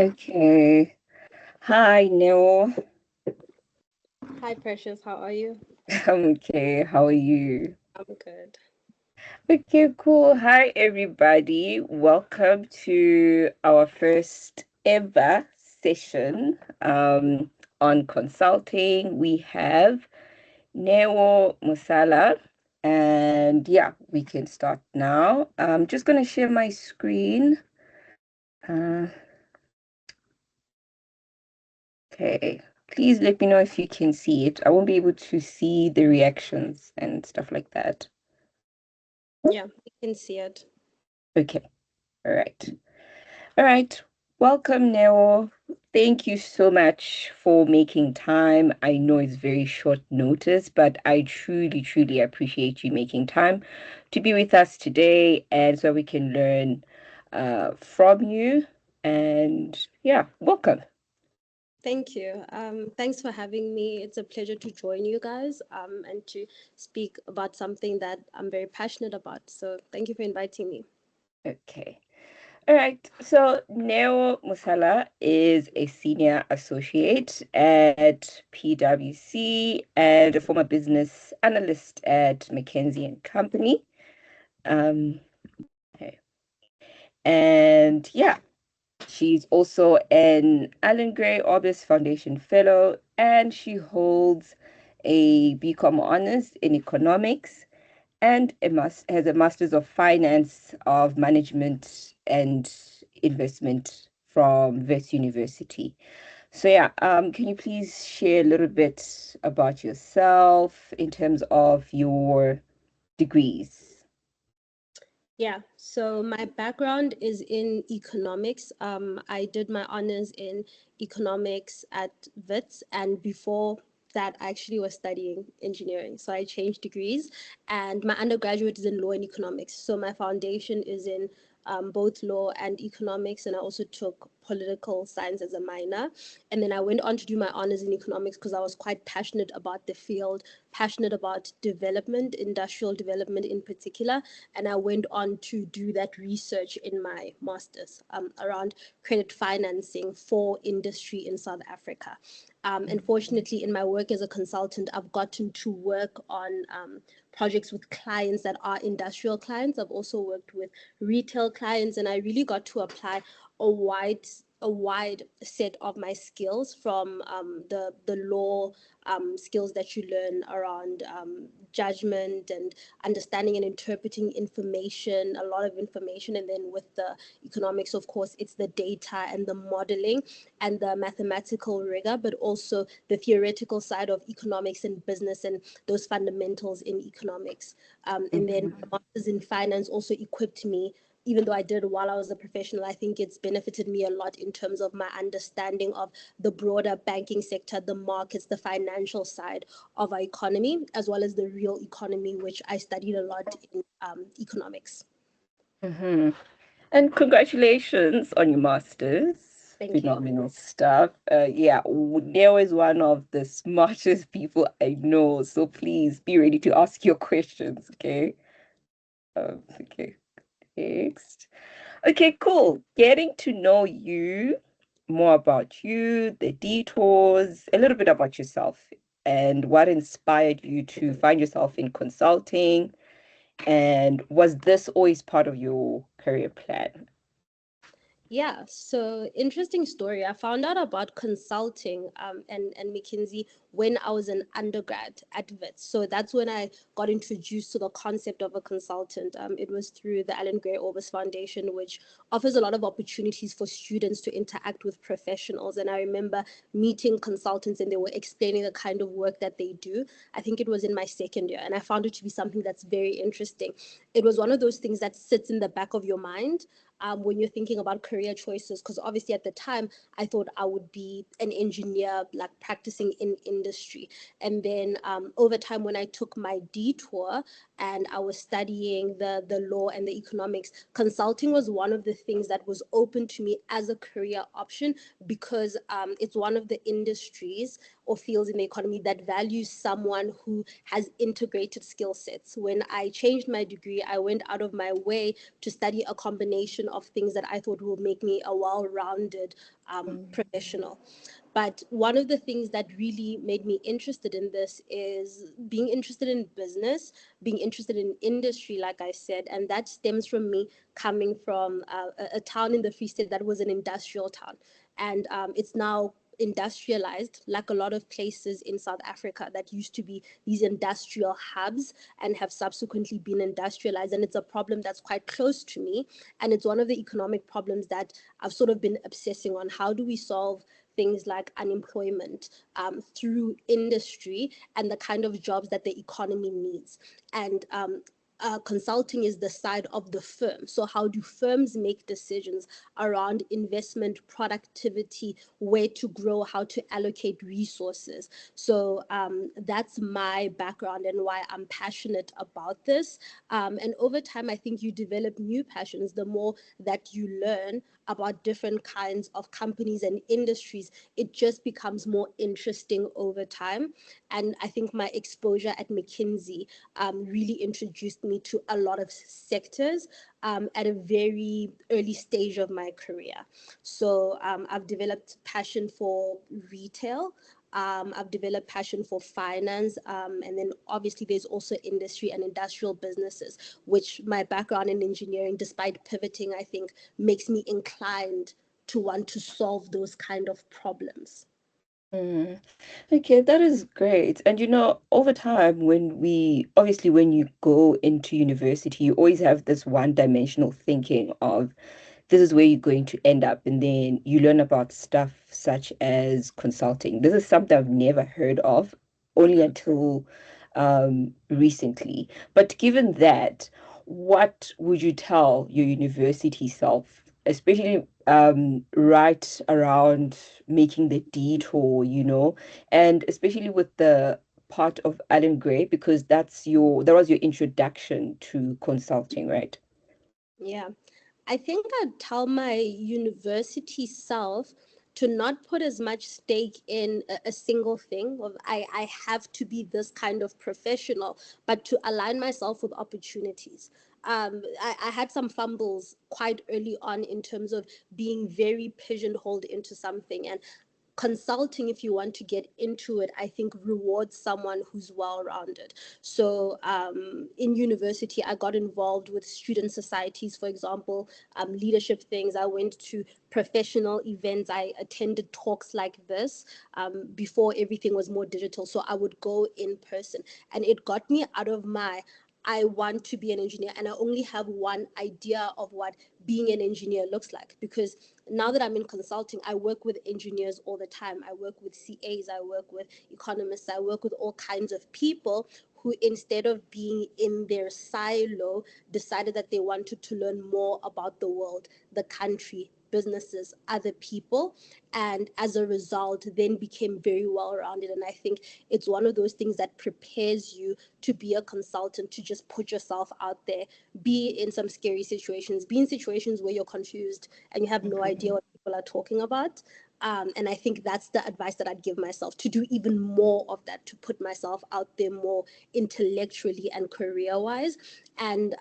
Okay. Hi, Neo. Hi, Precious. How are you? I'm okay. How are you? I'm good. Okay, cool. Hi, everybody. Welcome to our first ever session on consulting. We have Neo Mosala. And yeah, we can start now. I'm just going to share my screen. Uh, okay. Please let me know if you can see it. I won't be able to see the reactions and stuff like that. Yeah, you can see it. Okay. All right. All right. Welcome, Neo. Thank you so much for making time. I know it's very short notice, but I truly, truly appreciate you making time to be with us today and so we can learn from you. And yeah, welcome. Thank you. Thanks for having me. It's a pleasure to join you guys and to speak about something that I'm very passionate about. So thank you for inviting me. Okay. All right. So Neo Musala is a senior associate at PwC and a former business analyst at McKinsey Company. Um, okay. And yeah, she's also an Allan Orbis Foundation Fellow, and she holds a BCom Honours in Economics and has a Master's of Finance of Management and Investment from Wits University. So yeah, can you please share a little bit about yourself in terms of your degrees? Yeah, so my background is in economics. I did my honors in economics at Wits, and before that, I actually was studying engineering. So I changed degrees, and my undergraduate is in law and economics. So my foundation is in both law and economics, and I also took political science as a minor. And then I went on to do my honors in economics because I was quite passionate about the field, passionate about development, industrial development in particular. And I went on to do that research in my master's around credit financing for industry in South Africa. And fortunately, in my work as a consultant, I've gotten to work on projects with clients that are industrial clients. I've also worked with retail clients, and I really got to apply a wide a wide set of my skills from the law skills that you learn around judgment and understanding and interpreting information, a lot of information. And then with the economics, of course, it's the data and the modeling and the mathematical rigor, but also the theoretical side of economics and business and those fundamentals in economics. And then Mhm. the masters in finance also equipped me, even though I did while I was a professional. I think it's benefited me a lot in terms of my understanding of the broader banking sector, the markets, the financial side of our economy, as well as the real economy, which I studied a lot in economics. Mhm. And congratulations on your master's. Thank you. Phenomenal stuff. Yeah, Neo is one of the smartest people I know. So please be ready to ask your questions, okay? Okay, next. Okay, cool. Getting to know you, more about you, the detours, a little bit about yourself, and what inspired you to find yourself in consulting. And was this always part of your career plan? Yeah, so interesting story. I found out about consulting and McKinsey when I was an undergrad at Wits. So that's when I got introduced to the concept of a consultant. It was through the Allan Orbis Foundation, which offers a lot of opportunities for students to interact with professionals. And I remember meeting consultants and they were explaining the kind of work that they do. I think it was in my second year, and I found it to be something that's very interesting. It was one of those things that sits in the back of your mind when you're thinking about career choices, because obviously at the time I thought I would be an engineer, like practicing in industry. And then over time, when I took my detour and I was studying the law and the economics, consulting was one of the things that was open to me as a career option, because it's one of the industries or fields in the economy that values someone who has integrated skill sets. When I changed my degree, I went out of my way to study a combination of things that I thought would make me a well-rounded professional. But one of the things that really made me interested in this is being interested in business, being interested in industry, like I said. And that stems from me coming from a town in the Free State that was an industrial town. And it's now industrialized, like a lot of places in South Africa that used to be these industrial hubs and have subsequently been industrialized. And it's a problem that's quite close to me. And it's one of the economic problems that I've sort of been obsessing on. How do we solve things like unemployment through industry and the kind of jobs that the economy needs? And consulting is the side of the firm. So how do firms make decisions around investment, productivity, where to grow, how to allocate resources? So that's my background and why I'm passionate about this. And over time, I think you develop new passions the more that you learn about different kinds of companies and industries. It just becomes more interesting over time. And I think my exposure at McKinsey really introduced me to a lot of sectors at a very early stage of my career. So I've developed passion for retail. I've developed passion for finance. And then obviously there's also industry and industrial businesses, which my background in engineering, despite pivoting, I think makes me inclined to want to solve those kind of problems. Mm. Okay, that is great. And over time, when you go into university, you always have this one-dimensional thinking of this is where you're going to end up. And then you learn about stuff such as consulting. This is something I've never heard of, only until recently. But given that, what would you tell your university self, especially right around making the detour, and especially with the part of Alan Gray, because that was your introduction to consulting, right? Yeah. I think I'd tell my university self to not put as much stake in a single thing of I have to be this kind of professional, but to align myself with opportunities. I had some fumbles quite early on in terms of being very pigeonholed into something. And consulting, if you want to get into it, I think rewards someone who's well rounded. So in university, I got involved with student societies, for example, leadership things. I went to professional events. I attended talks like this before everything was more digital. So I would go in person, and it got me out of my I want to be an engineer, and I only have one idea of what being an engineer looks like. Because now that I'm in consulting, I work with engineers all the time. I work with CAs, I work with economists, I work with all kinds of people who, instead of being in their silo, decided that they wanted to learn more about the world, the country, businesses, other people, and as a result then became very well rounded. And I think it's one of those things that prepares you to be a consultant, to just put yourself out there, be in some scary situations, be in situations where you're confused and you have no idea Mhm. what people are talking about. And I think that's the advice that I'd give myself, to do even more of that, to put myself out there more intellectually and career wise, and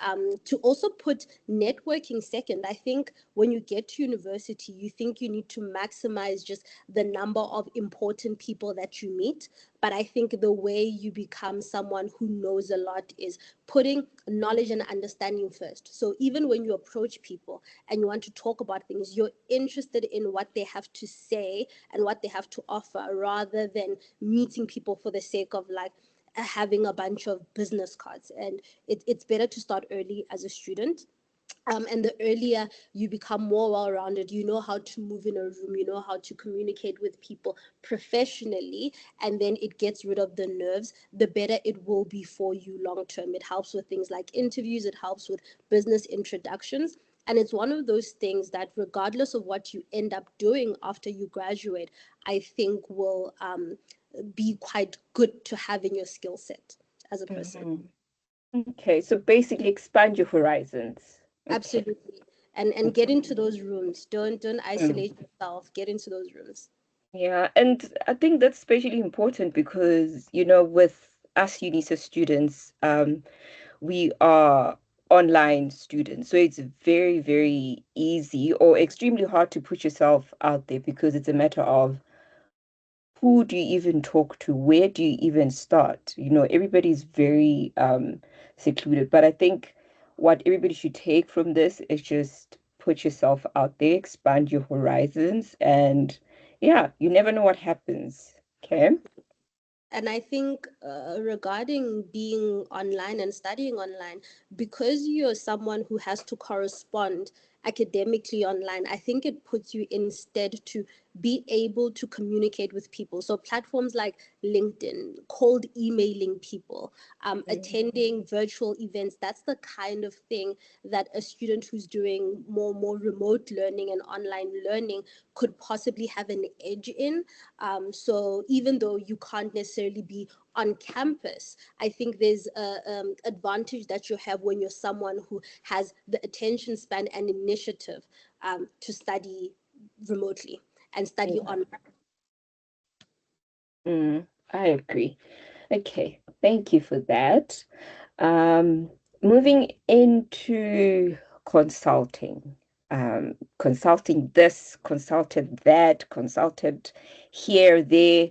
to also put networking second. I think when you get to university, you think you need to maximize just the number of important people that you meet. But I think the way you become someone who knows a lot is putting knowledge and understanding first. So even when you approach people and you want to talk about things, you're interested in what they have to say and what they have to offer, rather than meeting people for the sake of like having a bunch of business cards. And it's better to start early as a student. And the earlier you become more well-rounded, you know how to move in a room, you know how to communicate with people professionally, and then it gets rid of the nerves, the better it will be for you long term. It helps with things like interviews, it helps with business introductions. And it's one of those things that, regardless of what you end up doing after you graduate, I think will be quite good to have in your skill set as a person. Mhm. Okay, so basically expand your horizons. Okay. Absolutely. And get into those rooms. Don't Mm. isolate yourself. Get into those rooms. Yeah, and I think that's especially important because, with us UNISA students, we are online students. So it's very, very easy or extremely hard to put yourself out there because it's a matter of who do you even talk to? Where do you even start? Everybody's very secluded. But I think what everybody should take from this is just put yourself out there, expand your horizons, and yeah, you never know what happens. Okay. And I think regarding being online and studying online, because you're someone who has to correspond academically online, I think it puts you instead to be able to communicate with people. So platforms like LinkedIn, cold emailing people, attending virtual events, that's the kind of thing that a student who's doing more remote learning and online learning could possibly have an edge in. So even though you can't necessarily be on campus, I think there's a advantage that you have when you're someone who has the attention span and initiative to study remotely and study Yeah. online. I agree. Okay, thank you for that. Um, Moving into consulting. Consulting this, consulted that, consulted here, there.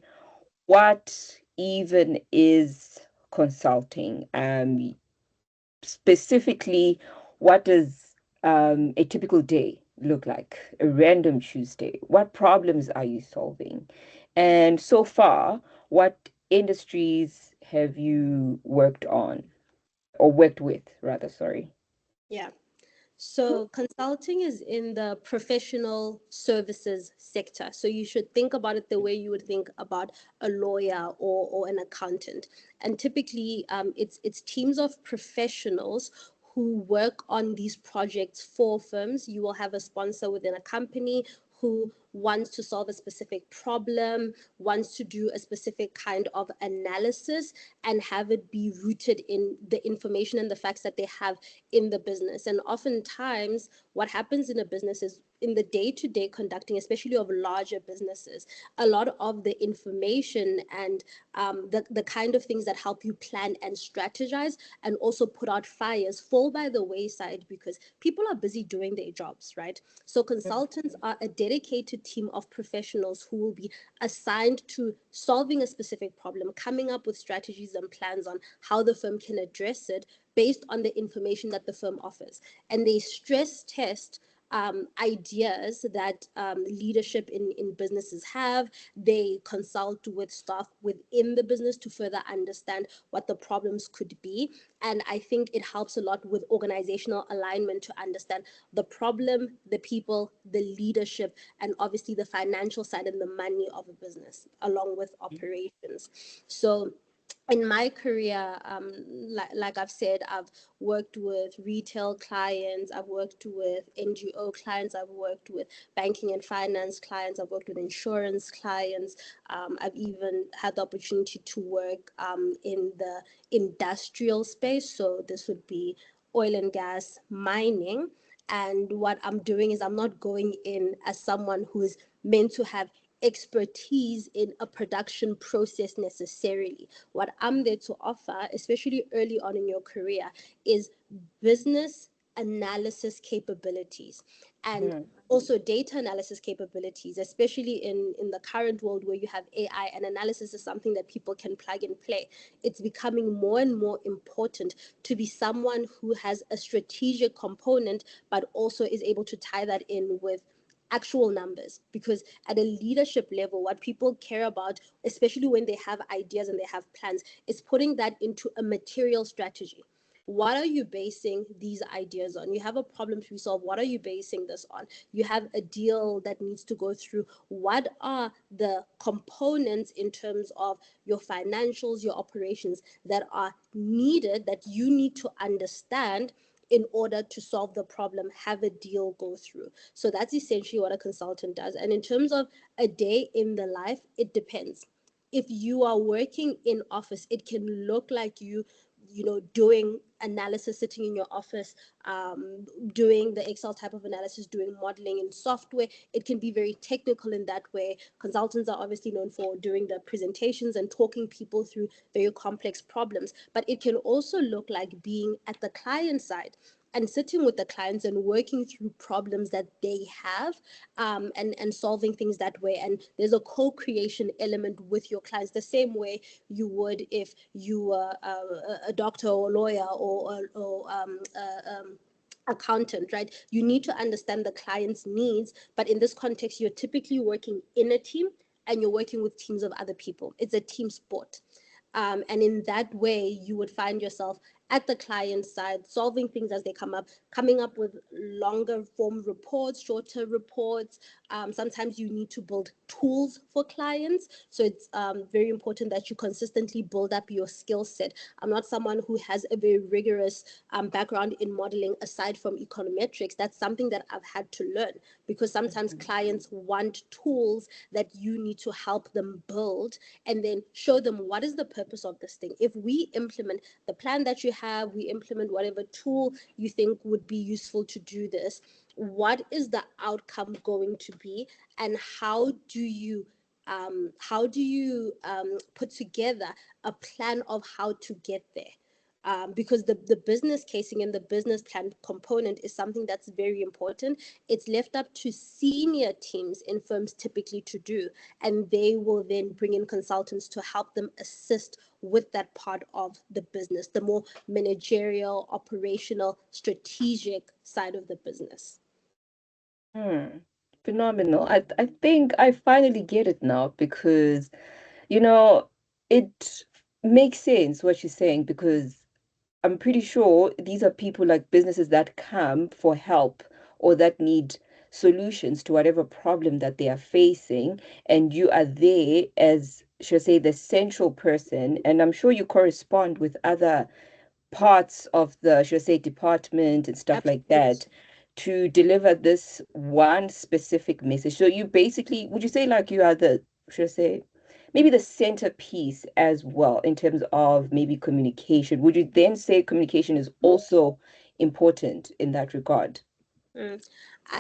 What even is consulting? Specifically, what does a typical day look like? A random Tuesday? What problems are you solving? And so far, what industries have you worked on or worked with, rather, sorry. Yeah. So consulting is in the professional services sector. So you should think about it the way you would think about a lawyer or an accountant. And typically, it's teams of professionals who work on these projects for firms. You will have a sponsor within a company who wants to solve a specific problem, wants to do a specific kind of analysis, and have it be rooted in the information and the facts that they have in the business. And oftentimes, what happens in a business is in the day-to-day conducting, especially of larger businesses, a lot of the information and the kind of things that help you plan and strategize and also put out fires fall by the wayside because people are busy doing their jobs, right? So consultants are a dedicated team of professionals who will be assigned to solving a specific problem, coming up with strategies and plans on how the firm can address it based on the information that the firm offers. And they stress test ideas that leadership in businesses have. They consult with staff within the business to further understand what the problems could be. And I think it helps a lot with organizational alignment to understand the problem, the people, the leadership, and obviously the financial side and the money of a business, along with operations. So in my career, like I've said, I've worked with retail clients, I've worked with NGO clients, I've worked with banking and finance clients, I've worked with insurance clients. I've even had the opportunity to work in the industrial space. So this would be oil and gas mining. And what I'm doing is I'm not going in as someone who is meant to have expertise in a production process necessarily. What I'm there to offer, especially early on in your career, is business analysis capabilities and Mhm. also data analysis capabilities, especially in the current world where you have AI and analysis is something that people can plug and play. It's becoming more and more important to be someone who has a strategic component, but also is able to tie that in with actual numbers, because at a leadership level what people care about, especially when they have ideas and they have plans, is putting that into a material strategy. What are you basing these ideas on? You have a problem to be solved. What are you basing this on? You have a deal that needs to go through. What are the components in terms of your financials, your operations that are needed, that you need to understand in order to solve the problem, have a deal go through? So that's essentially what a consultant does. And in terms of a day in the life, it depends. If you are working in office, it can look like doing analysis, sitting in your office, doing the Excel type of analysis, doing modeling in software. It can be very technical in that way. Consultants are obviously known for doing the presentations and talking people through very complex problems, but it can also look like being at the client side and sitting with the clients and working through problems that they have, and solving things that way. And there's a co-creation element with your clients, the same way you would if you were a doctor or lawyer or accountant, right? You need to understand the client's needs, but in this context, you're typically working in a team and you're working with teams of other people. It's a team sport. And in that way, you would find yourself at the client side, solving things as they come up, coming up with longer form reports, shorter reports. Sometimes you need to build tools for clients. So it's very important that you consistently build up your skill set. I'm not someone who has a very rigorous background in modeling aside from econometrics. That's something that I've had to learn, because sometimes clients want tools that you need to help them build, and then show them what is the purpose of this thing. If we implement the plan that you have, we implement whatever tool you think would be useful to do this, what is the outcome going to be, and how do you put together a plan of how to get there? Because the business casing and the business plan component is something that's very important. It's left up to senior teams in firms typically to do, and they will then bring in consultants to help them assist with that part of the business, the more managerial, operational, strategic side of the business. Hmm. Phenomenal. I think I finally get it now because, you know, it makes sense what you're saying because I'm pretty sure these are people like businesses that come for help or that need solutions to whatever problem that they are facing, and you are there as, should I say, the central person, and I'm sure you correspond with other parts of the, should I say, department and stuff like Absolutely. that to deliver this one specific message. So you basically, would you say like you are the, should I say, maybe the centerpiece as well in terms of maybe communication? Would you then say communication is also important in that regard? Mm.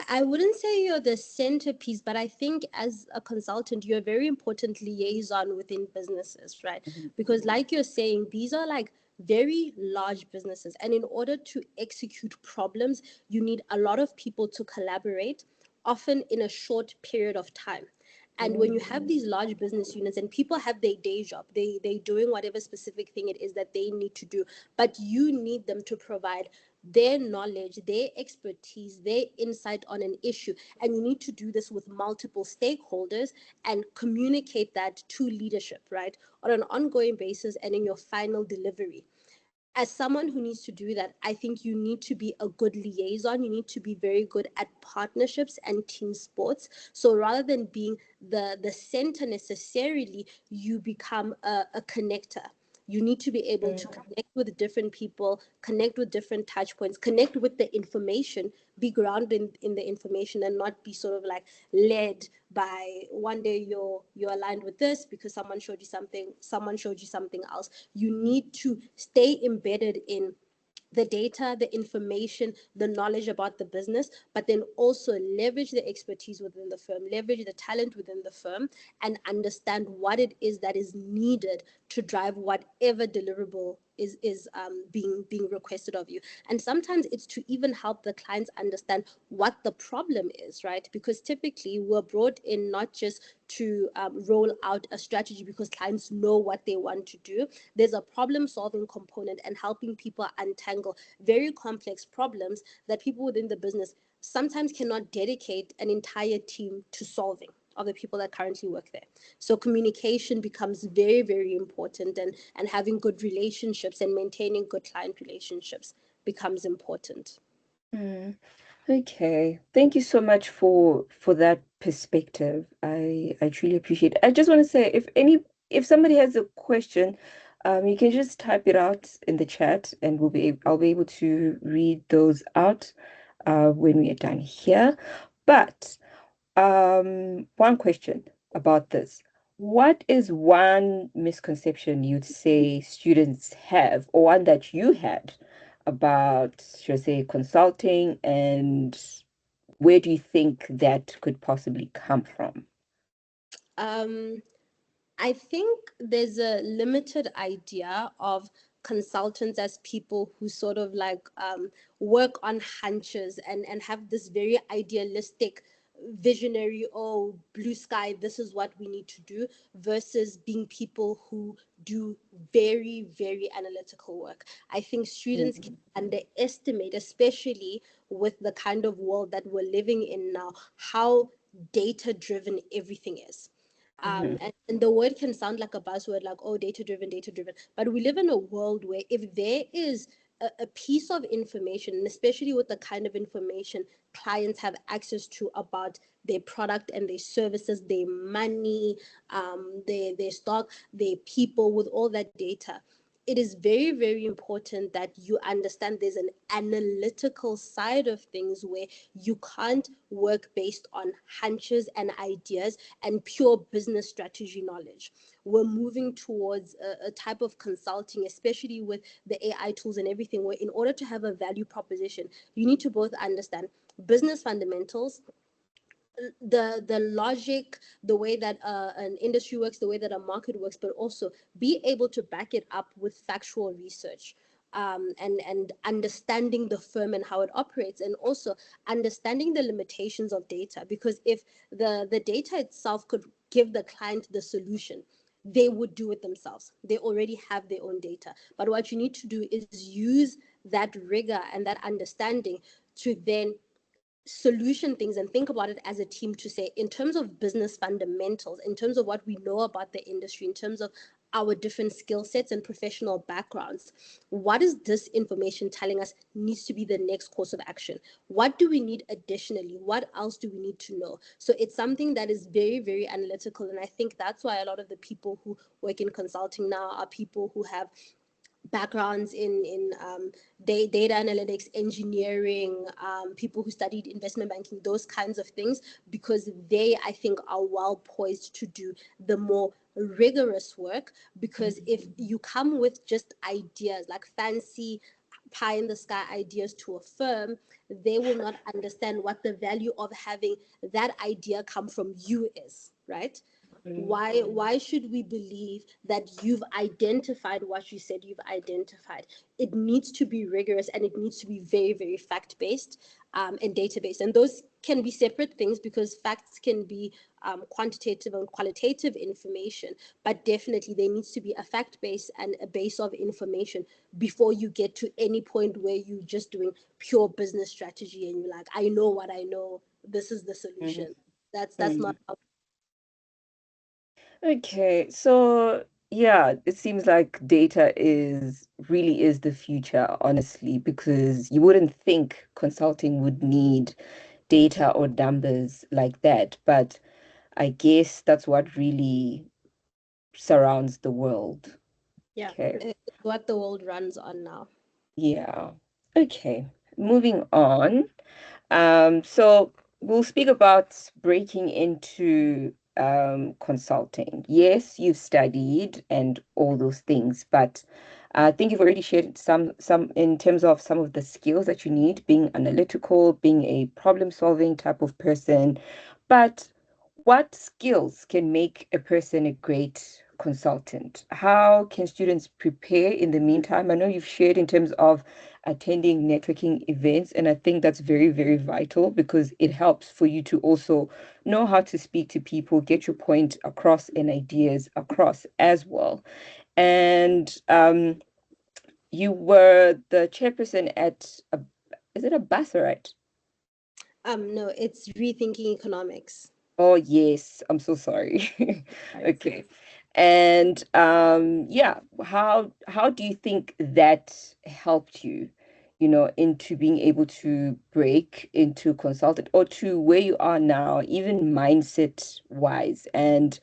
I wouldn't say you're the centerpiece, but I think as a consultant, you're a very important liaison within businesses, right? Mhm. Because, like you're saying, these are like very large businesses. And in order to execute problems, you need a lot of people to collaborate, often in a short period of time. And when you have these large business units and people have their day job, they doing whatever specific thing it is that they need to do, but you need them to provide their knowledge, their expertise, their insight on an issue. And you need to do this with multiple stakeholders and communicate that to leadership, right? On an ongoing basis and in your final delivery. As someone who needs to do that, I think you need to be a good liaison. You need to be very good at partnerships and team sports. So rather than being the center necessarily, you become a connector. You need to be able to connect with different people, connect with different touch points, connect with the information, be grounded in the information, and not be sort of like led by one day you're aligned with this because someone showed you something else. You need to stay embedded in the data, the information, the knowledge about the business, but then also leverage the expertise within the firm, leverage the talent within the firm, and understand what it is that is needed to drive whatever deliverable is being requested of you. And sometimes it's to even help the clients understand what the problem is, right? Because typically we're brought in not just to roll out a strategy because clients know what they want to do. There's a problem solving component and helping people untangle very complex problems that people within the business sometimes cannot dedicate an entire team to solving, of the people that currently work there. So communication becomes very, very important, and having good relationships and maintaining good client relationships becomes important. Mm. Okay. Thank you so much for that perspective. I truly appreciate it. I just want to say if somebody has a question, you can just type it out in the chat and I'll be able to read those out when we are done here. But one question about this. What is one misconception you'd say students have, or one that you had about, should I say, consulting, and where do you think that could possibly come from? Um, I think there's a limited idea of consultants as people who sort of like work on hunches and have this very idealistic, visionary, oh, blue sky, this is what we need to do, versus being people who do very, very analytical work. I think students can underestimate, especially with the kind of world that we're living in now, how data driven everything is. Mm-hmm. And the word can sound like a buzzword, like, oh, data driven. But we live in a world where if there is a piece of information, and especially with the kind of information clients have access to about their product and their services, their money, their stock, their people, with all that data, it is very, very important that you understand there's an analytical side of things where you can't work based on hunches and ideas and pure business strategy knowledge. We're moving towards a type of consulting, especially with the AI tools and everything, where in order to have a value proposition, you need to both understand business fundamentals, the logic, the way that an industry works, the way that a market works, but also be able to back it up with factual research, and understanding the firm and how it operates, and also understanding the limitations of data. Because if the data itself could give the client the solution, they would do it themselves. They already have their own data. But what you need to do is use that rigor and that understanding to then solution things and think about it as a team, to say, in terms of business fundamentals, in terms of what we know about the industry, in terms of our different skill sets and professional backgrounds, what is this information telling us needs to be the next course of action? What do we need additionally? What else do we need to know? So it's something that is very, very analytical, and I think that's why a lot of the people who work in consulting now are people who have backgrounds in data analytics, engineering, people who studied investment banking, those kinds of things, because they, I think, are well poised to do the more rigorous work. Because if you come with just ideas, like fancy pie in the sky ideas to a firm, they will not understand what the value of having that idea come from you is, right? Why should we believe that you've identified what you said you've identified? It needs to be rigorous, and it needs to be very, very fact based, and data based. And those can be separate things, because facts can be quantitative and qualitative information, but definitely there needs to be a fact base and a base of information before you get to any point where you're just doing pure business strategy and you're like, I know what I know, this is the Mm-hmm. solution. That's not how. Okay, so yeah, it seems like data is really is the future, honestly, because you wouldn't think consulting would need data or numbers like that, but I guess that's what really surrounds the world. Yeah, Okay. it's what the world runs on now. Yeah. Okay. Moving on. So we'll speak about breaking into consulting. Yes, you've studied and all those things, but I think you've already shared some in terms of some of the skills that you need, being analytical, being a problem-solving type of person. But what skills can make a person a great consultant? How can students prepare in the meantime? I know you've shared in terms of attending networking events, and I think that's very, very vital because it helps for you to also know how to speak to people, get your point across and ideas across as well. And you were the chairperson at is it a Basseret? No, it's rethinking economics. Oh, yes. I'm so sorry. Right. Okay. And yeah, how do you think that helped you, into being able to break into consultant or to where you are now, even mindset wise? And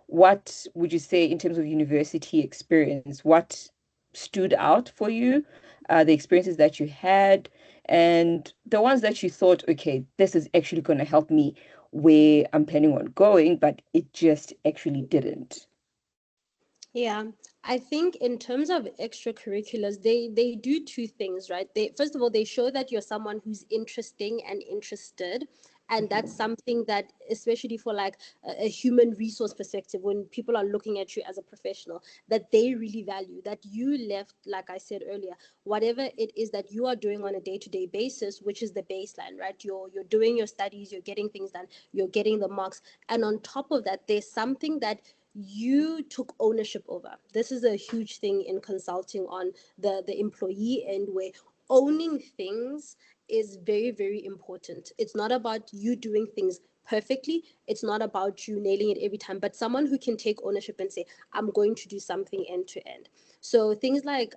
what would you say in terms of university experience? What stood out for you, the experiences that you had, and the ones that you thought, okay, this is actually going to help me. where I'm planning on going, but it just actually didn't. Yeah, I think in terms of extracurriculars, they do two things, right? They first of all they show that you're someone who's interesting and interested, and that's something that especially for like a human resource perspective, when people are looking at you as a professional, that they really value that you left, like I said earlier, whatever it is that you are doing on a day-to-day basis, which is the baseline, right? You're doing your studies, you're getting things done, you're getting the marks, and on top of that, there's something that you took ownership over. This is a huge thing in consulting on the employee end, where owning things is very, very important. It's not about you doing things perfectly, it's not about you nailing it every time, but someone who can take ownership and say, I'm going to do something end to end. So things like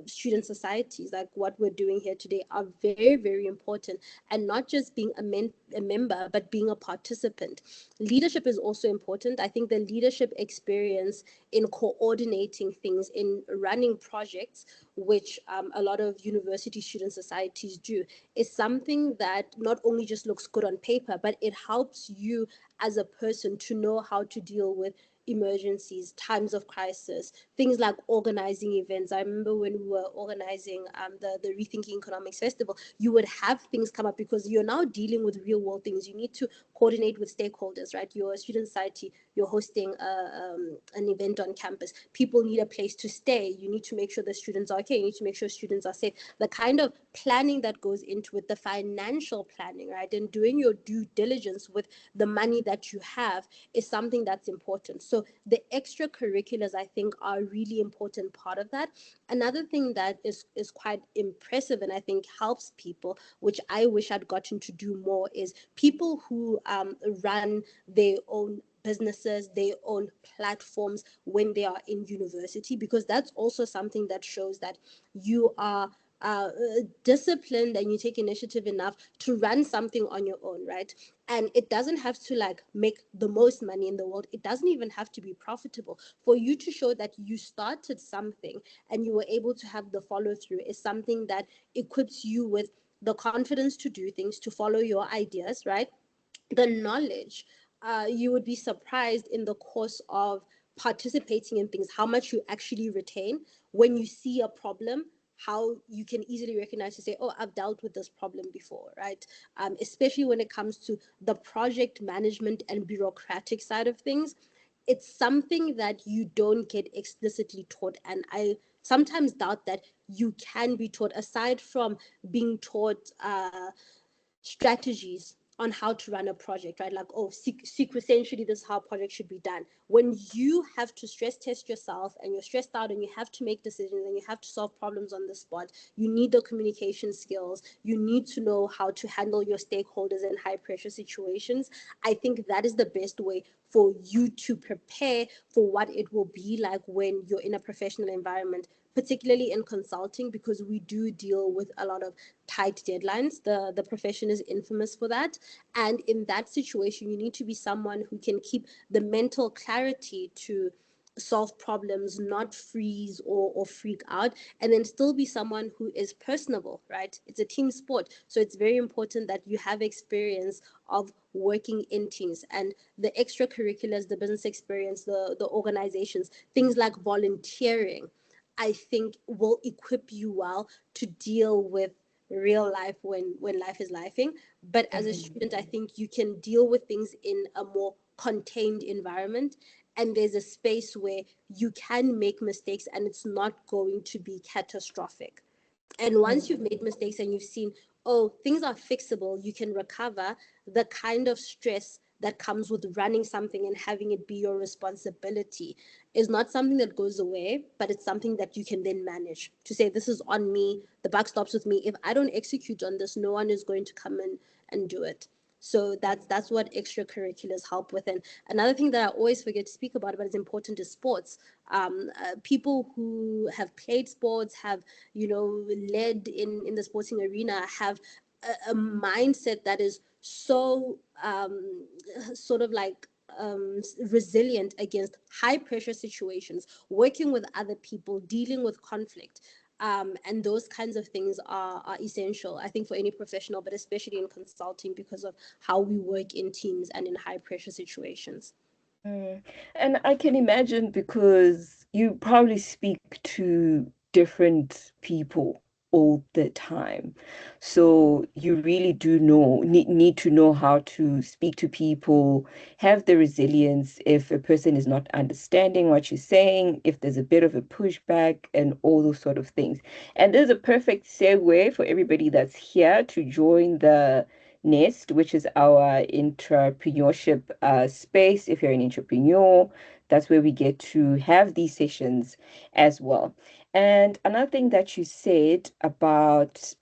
student societies, like what we're doing here today, are very, very important, and not just being a member, but being a participant. Leadership is also important. I think the leadership experience in coordinating things, in running projects, which a lot of university student societies do, is something that not only just looks good on paper, but it helps you as a person to know how to deal with emergencies, times of crisis, things like organizing events. I remember when we were organizing the Rethinking Economics Festival, you would have things come up because you're now dealing with real world things. You need to coordinate with stakeholders, right? You're a student society, you're hosting an event on campus. People need a place to stay. You need to make sure the students are okay. You need to make sure students are safe. The kind of planning that goes into it, the financial planning, right? And doing your due diligence with the money that you have is something that's important. So the extracurriculars, I think, are a really important part of that. Another thing that is quite impressive and I think helps people, which I wish I'd gotten to do more, is people who run their own businesses, their own platforms when they are in university, because that's also something that shows that you are uh, disciplined and you take initiative enough to run something on your own, right? And it doesn't have to like make the most money in the world. It doesn't even have to be profitable. For you to show that you started something and you were able to have the follow through is something that equips you with the confidence to do things, to follow your ideas, right? The knowledge. You would be surprised in the course of participating in things how much you actually retain when you see a problem, how you can easily recognize to say, oh, I've dealt with this problem before, right? Especially when it comes to the project management and bureaucratic side of things, it's something that you don't get explicitly taught, and I sometimes doubt that you can be taught aside from being taught strategies on how to run a project, right? Like, oh, sequentially, this is how projects should be done. When you have to stress test yourself and you're stressed out and you have to make decisions and you have to solve problems on the spot, you need the communication skills. You need to know how to handle your stakeholders in high pressure situations. I think that is the best way for you to prepare for what it will be like when you're in a professional environment, particularly in consulting, because we do deal with a lot of tight deadlines. The profession is infamous for that. And in that situation, you need to be someone who can keep the mental clarity to solve problems, not freeze or freak out, and then still be someone who is personable, right? It's a team sport. So it's very important that you have experience of working in teams, and the extracurriculars, the business experience, the organizations, things like volunteering, I think will equip you well to deal with real life when life is lifing. But as a student, I think you can deal with things in a more contained environment, and there's a space where you can make mistakes and it's not going to be catastrophic. And once you've made mistakes and you've seen, oh, things are fixable, you can recover, the kind of stress that comes with running something and having it be your responsibility is not something that goes away, but it's something that you can then manage to say, this is on me, the buck stops with me. If I don't execute on this, no one is going to come in and do it. So that's what extracurriculars help with. And another thing that I always forget to speak about, but it's important, is sports. People who have played sports, have led in the sporting arena, have a mindset that is so sort of like resilient against high pressure situations, working with other people, dealing with conflict. And those kinds of things are essential, I think, for any professional, but especially in consulting because of how we work in teams and in high pressure situations. Mm. And I can imagine because you probably speak to different people all the time. So you really do need to know how to speak to people, have the resilience if a person is not understanding what you're saying, if there's a bit of a pushback and all those sort of things. And there's a perfect segue for everybody that's here to join the Nest, which is our entrepreneurship space. If you're an entrepreneur, that's where we get to have these sessions as well. And another thing that you said about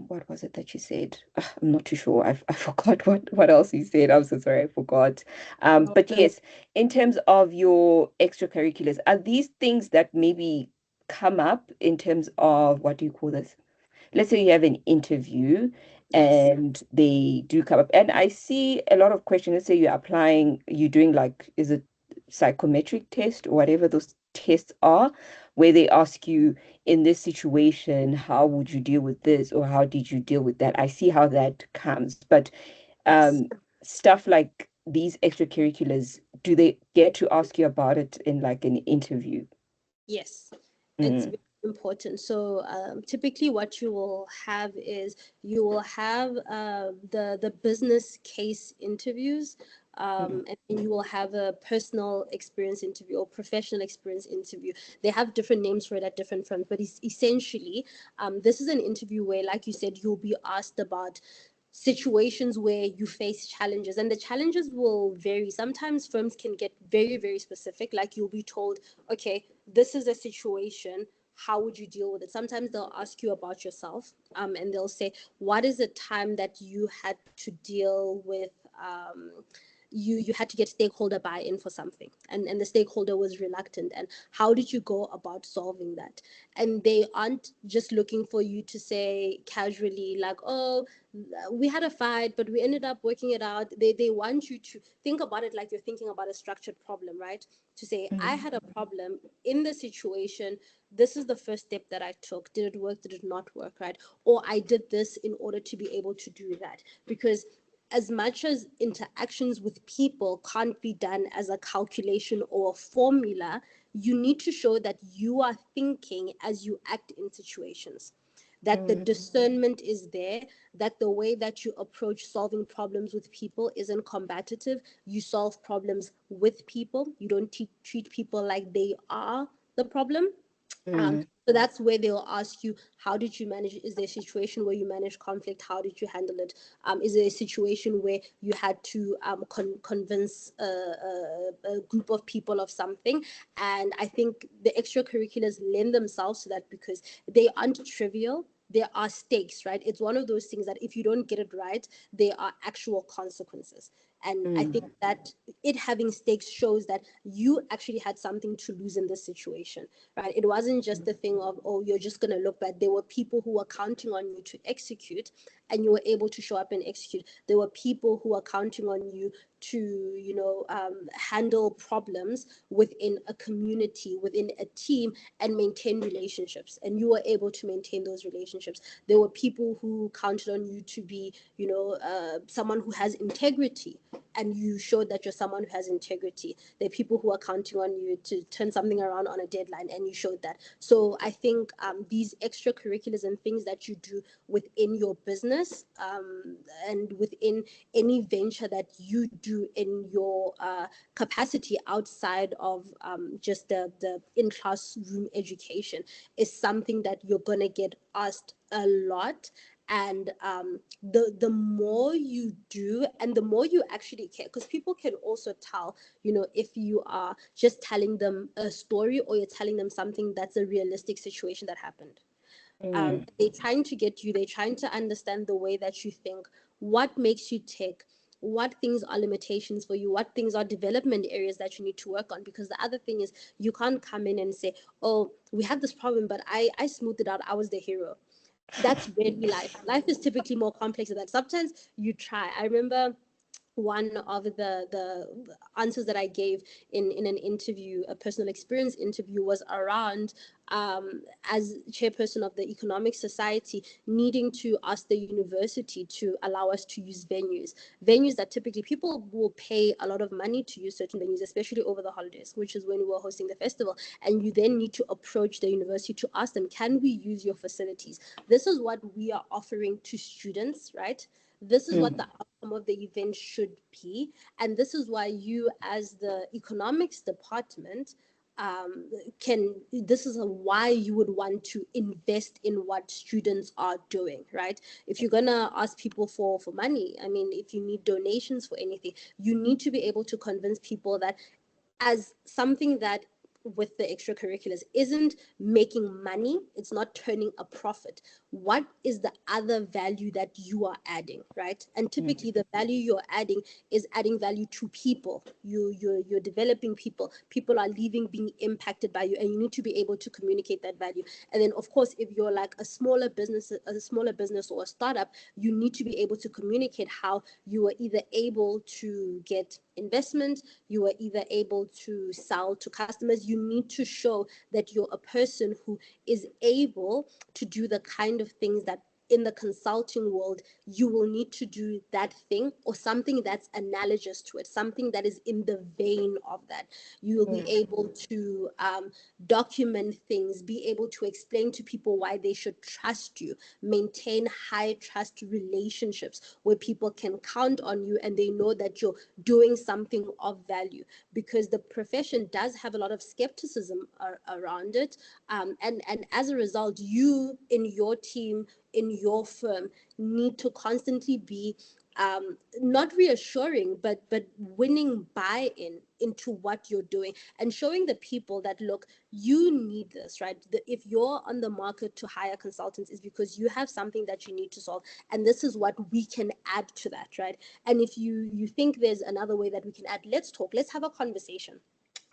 what was it that you said? I'm not too sure. I forgot what else you said. I'm so sorry, I forgot. But yes, in terms of your extracurriculars, are these things that maybe come up in terms of what do you call this? Let's say you have an interview Yes. and they do come up. And I see a lot of questions. Let's say you're applying, you're doing like, is it psychometric test or whatever those tests are, where they ask you in this situation, how would you deal with this or how did you deal with that? I see how that comes. But Yes. um, stuff like these extracurriculars, do they get to ask you about it in like an interview? Yes, it's Mm, very important. So typically, what you will have is you will have the business case interviews, mm, and then you will have a personal experience interview or professional experience interview. They have different names for it at different firms, but it's essentially this is an interview where, like you said, you'll be asked about situations where you face challenges, and the challenges will vary. Sometimes firms can get very, very specific, like you'll be told, okay, this is a situation, how would you deal with it? Sometimes they'll ask you about yourself, and they'll say, what is a time that you had to deal with you had to get stakeholder buy-in for something, and the stakeholder was reluctant, and how did you go about solving that? And they aren't just looking for you to say casually like, oh, we had a fight but we ended up working it out. They want you to think about it like you're thinking about a structured problem, right? To say, I mm, had a problem in the situation, this is the first step that I took, did it work, did it not work, right? Or I did this in order to be able to do that. Because as much as interactions with people can't be done as a calculation or a formula, you need to show that you are thinking as you act in situations, that the mm, discernment is there, that the way that you approach solving problems with people isn't combative. You solve problems with people. You don't treat people like they are the problem. mm, So that's where they'll ask you, how did you manage? Is there a situation where you manage conflict? How did you handle it? Is there a situation where you had to convince a group of people of something? And I think the extracurriculars lend themselves to that because they aren't trivial. There are stakes, right? It's one of those things that if you don't get it right, there are actual consequences. And I mm, think that it having stakes shows that you actually had something to lose in this situation, right? It wasn't just the thing of, oh, you're just going to look bad. There were people who were counting on you to execute, and you were able to show up and execute. There were people who were counting on you to, handle problems within a community, within a team, and maintain relationships. And you were able to maintain those relationships. There were people who counted on you to be, someone who has integrity, and you showed that you're someone who has integrity. There are people who are counting on you to turn something around on a deadline, and you showed that. So I think these extracurriculars and things that you do within your business, and within any venture that you do in your capacity outside of just the in classroom education is something that you're going to get asked a lot. And the more you do and the more you actually care, because people can also tell, if you are just telling them a story or you're telling them something that's a realistic situation that happened. mm, They're trying to get you, they're trying to understand the way that you think, what makes you tick, what things are limitations for you, what things are development areas that you need to work on. Because the other thing is, you can't come in and say, oh, we have this problem, but I smoothed it out, I was the hero. That's rarely life. Life is typically more complex than that. Sometimes you try. I remember one of the answers that I gave in an interview, a personal experience interview, was around as chairperson of the Economic Society, needing to ask the university to allow us to use venues that typically people will pay a lot of money to use certain venues, especially over the holidays, which is when we were hosting the festival. And you then need to approach the university to ask them, can we use your facilities? This is what we are offering to students, right? This is what the outcome of the event should be. And this is why you, as the economics department, this is why you would want to invest in what students are doing, right? If you're gonna ask people for money, I mean, if you need donations for anything, you need to be able to convince people that as something that with the extracurriculars isn't making money, it's not turning a profit. What is the other value that you are adding, right? And typically the value you're adding is adding value to people. You're developing people. People are leaving being impacted by you, and you need to be able to communicate that value. And then of course, if you're like a smaller business or a startup, you need to be able to communicate how you are either able to get investment, you are either able to sell to customers. You need to show that you're a person who is able to do the kind of things that in the consulting world you will need to do, that thing or something that's analogous to it, something that is in the vein of that. You will be able to document things, be able to explain to people why they should trust you, maintain high trust relationships where people can count on you and they know that you're doing something of value, because the profession does have a lot of skepticism around it. And as a result, you in your team, in your firm, need to constantly be not reassuring, but winning buy-in into what you're doing and showing the people that, look, you need this, right? If you're on the market to hire consultants, is because you have something that you need to solve, and this is what we can add to that, right? And if you think there's another way that we can add, let's talk, let's have a conversation.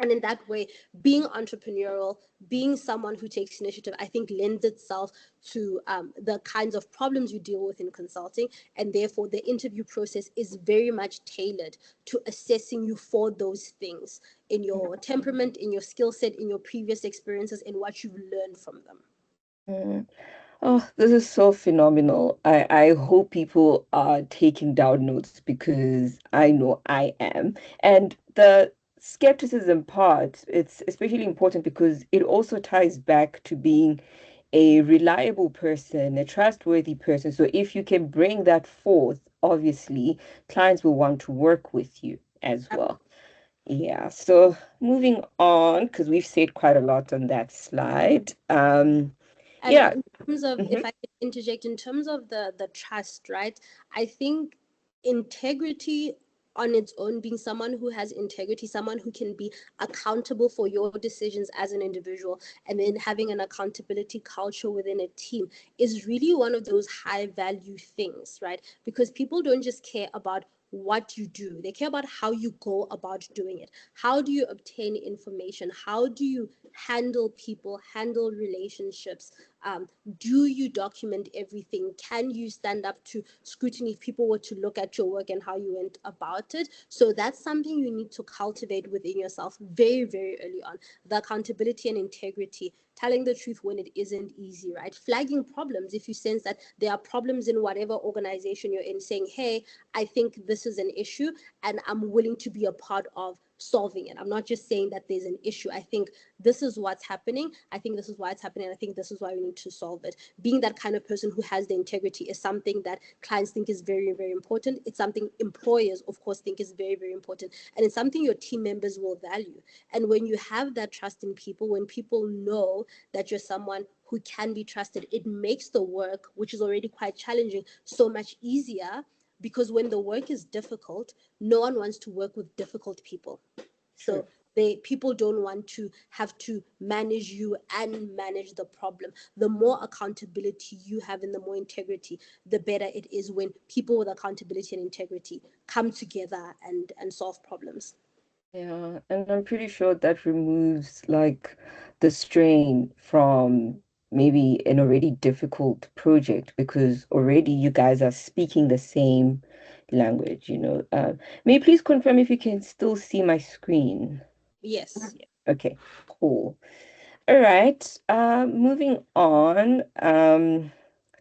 And in that way, being entrepreneurial, being someone who takes initiative, I think lends itself to the kinds of problems you deal with in consulting. And therefore, the interview process is very much tailored to assessing you for those things in your temperament, in your skill set, in your previous experiences, in what you've learned from them. Mm. Oh, this is so phenomenal. I hope people are taking down notes because I know I am. And the skepticism part, it's especially important because it also ties back to being a reliable person, a trustworthy person. So if you can bring that forth, obviously, clients will want to work with you as well. Yeah, so moving on, because we've said quite a lot on that slide. And Yeah. in terms of, Mhm. if I could interject, in terms of the trust, right? I think integrity on its own, being someone who has integrity, someone who can be accountable for your decisions as an individual, and then having an accountability culture within a team is really one of those high value things, right? Because people don't just care about what you do, they care about how you go about doing it. How do you obtain information? How do you handle people, handle relationships? Do you document everything? Can you stand up to scrutiny if people were to look at your work and how you went about it? So that's something you need to cultivate within yourself very, very early on. The accountability and integrity, telling the truth when it isn't easy, right? Flagging problems if you sense that there are problems in whatever organization you're in, saying, hey, I think this is an issue and I'm willing to be a part of solving it. I'm not just saying that there's an issue. I think this is what's happening. I think this is why it's happening. And I think this is why we need to solve it. Being that kind of person who has the integrity is something that clients think is very, very important. It's something employers, of course, think is very, very important. And it's something your team members will value. And when you have that trust in people, when people know that you're someone who can be trusted, it makes the work, which is already quite challenging, so much easier, because when the work is difficult, no one wants to work with difficult people. True. So people don't want to have to manage you and manage the problem. The more accountability you have and the more integrity, the better it is when people with accountability and integrity come together and solve problems. Yeah, and I'm pretty sure that removes like the strain from maybe an already difficult project because already you guys are speaking the same language, you know. May you please confirm if you can still see my screen? Yes. Okay, cool. All right. Moving on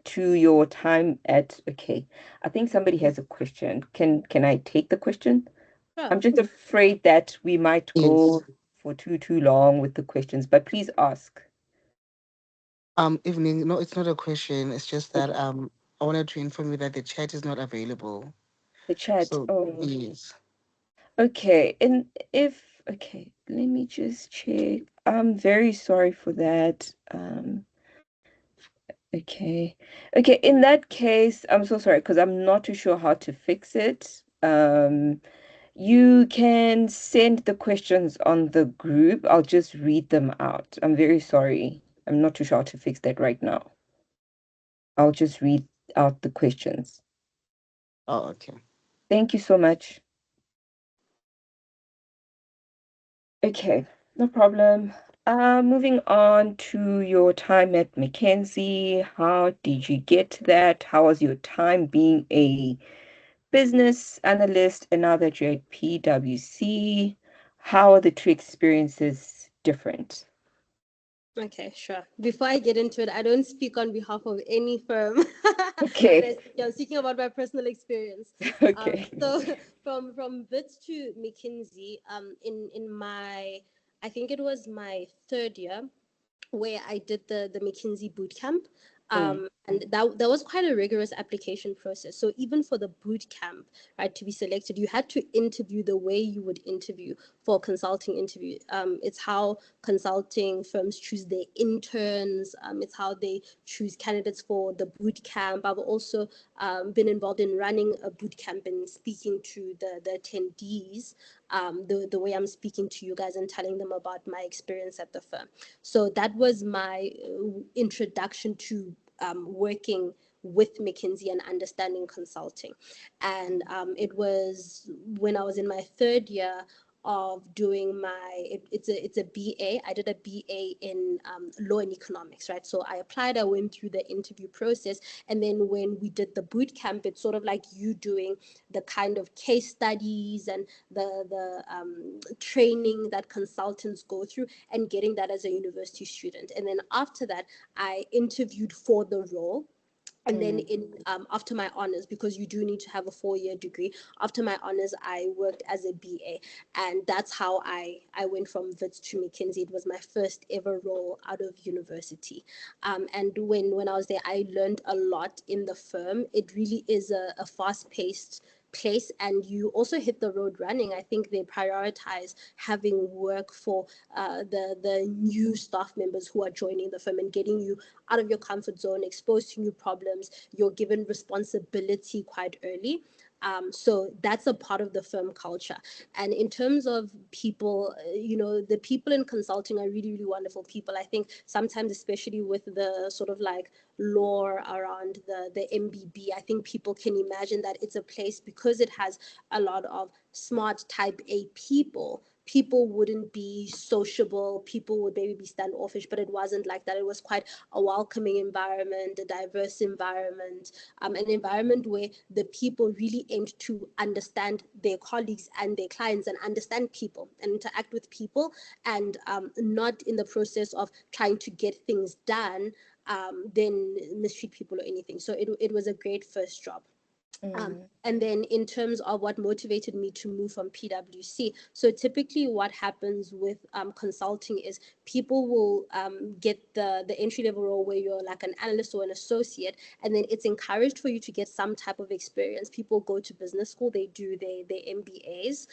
to your time at, okay. I think somebody has a question. Can I take the question? Sure. I'm just afraid that we might go Yes. for too long with the questions, but please ask. Evening. No, it's not a question. It's just that Okay. I wanted to inform you that the chat is not available. The chat. So Oh, yes. okay. And if, okay, let me just check. I'm very sorry for that. Okay. Okay, in that case, I'm so sorry because I'm not too sure how to fix it. You can send the questions on the group. I'll just read them out. I'm very sorry. I'm not too sure how to fix that right now. I'll just read out the questions. Oh, okay. Thank you so much. Okay, no problem. Moving on to your time at McKinsey. How did you get to that? How was your time being a business analyst and now that you're at PwC? How are the two experiences different? Okay, sure. Before I get into it, I don't speak on behalf of any firm. Okay, I'm speaking about my personal experience. okay. So from Wits to McKinsey, in my, I think it was my third year, where I did the McKinsey boot camp. Mm, And that was quite a rigorous application process. So even for the boot camp, right, to be selected, you had to interview the way you would interview for a consulting interview. It's how consulting firms choose their interns. It's how they choose candidates for the boot camp. I've also been involved in running a boot camp and speaking to the attendees, the way I'm speaking to you guys and telling them about my experience at the firm. So that was my introduction to working with McKinsey and understanding consulting. And it was when I was in my third year of doing it's a BA. I did a BA in law and economics, right? So I applied, I went through the interview process, and then when we did the boot camp, it's sort of like you doing the kind of case studies and the training that consultants go through and getting that as a university student. And then after that, I interviewed for the role. And then mm, in after my honors, because you do need to have a 4-year degree, after my honors I worked as a BA, and that's how I went from Wits to McKinsey. It was my first ever role out of university. And when I was there, I learned a lot in the firm. It really is a fast-paced place, and you also hit the road running. I think they prioritize having work for the new staff members who are joining the firm and getting you out of your comfort zone, exposed to new problems. You're given responsibility quite early. So that's a part of the firm culture. And in terms of people, the people in consulting are really, really wonderful people. I think sometimes, especially with the sort of like lore around the MBB, I think people can imagine that it's a place because it has a lot of smart type A people wouldn't be sociable, people would maybe be standoffish, but it wasn't like that. It was quite a welcoming environment, a diverse environment, an environment where the people really aimed to understand their colleagues and their clients and understand people and interact with people, and not in the process of trying to get things done, then mistreat people or anything. So it was a great first job. mm, And then in terms of what motivated me to move from PwC, so typically what happens with consulting is people will get the entry level role where you're like an analyst or an associate, and then it's encouraged for you to get some type of experience. People go to business school, they do their MBAs.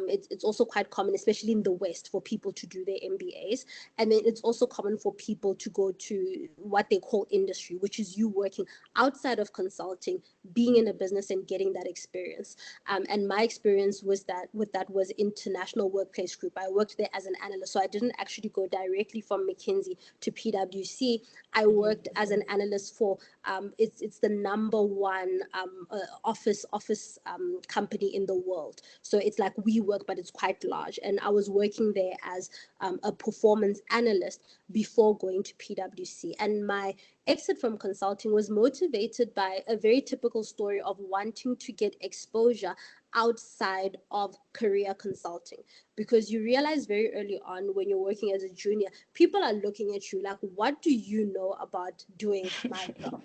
It's also quite common, especially in the West, for people to do their MBAs. And then it's also common for people to go to what they call industry, which is you working outside of consulting, being in a business and getting that experience. And my experience was that was international workplace group. I worked there as an analyst, so I didn't actually go directly from McKinsey to PwC, I worked as an analyst for it's the number one office company in the world. So it's like WeWork, but it's quite large. And I was working there as a performance analyst before going to PwC. And my exit from consulting was motivated by a very typical story of wanting to get exposure outside of career consulting, because you realize very early on when you're working as a junior, people are looking at you like, what do you know about doing my job?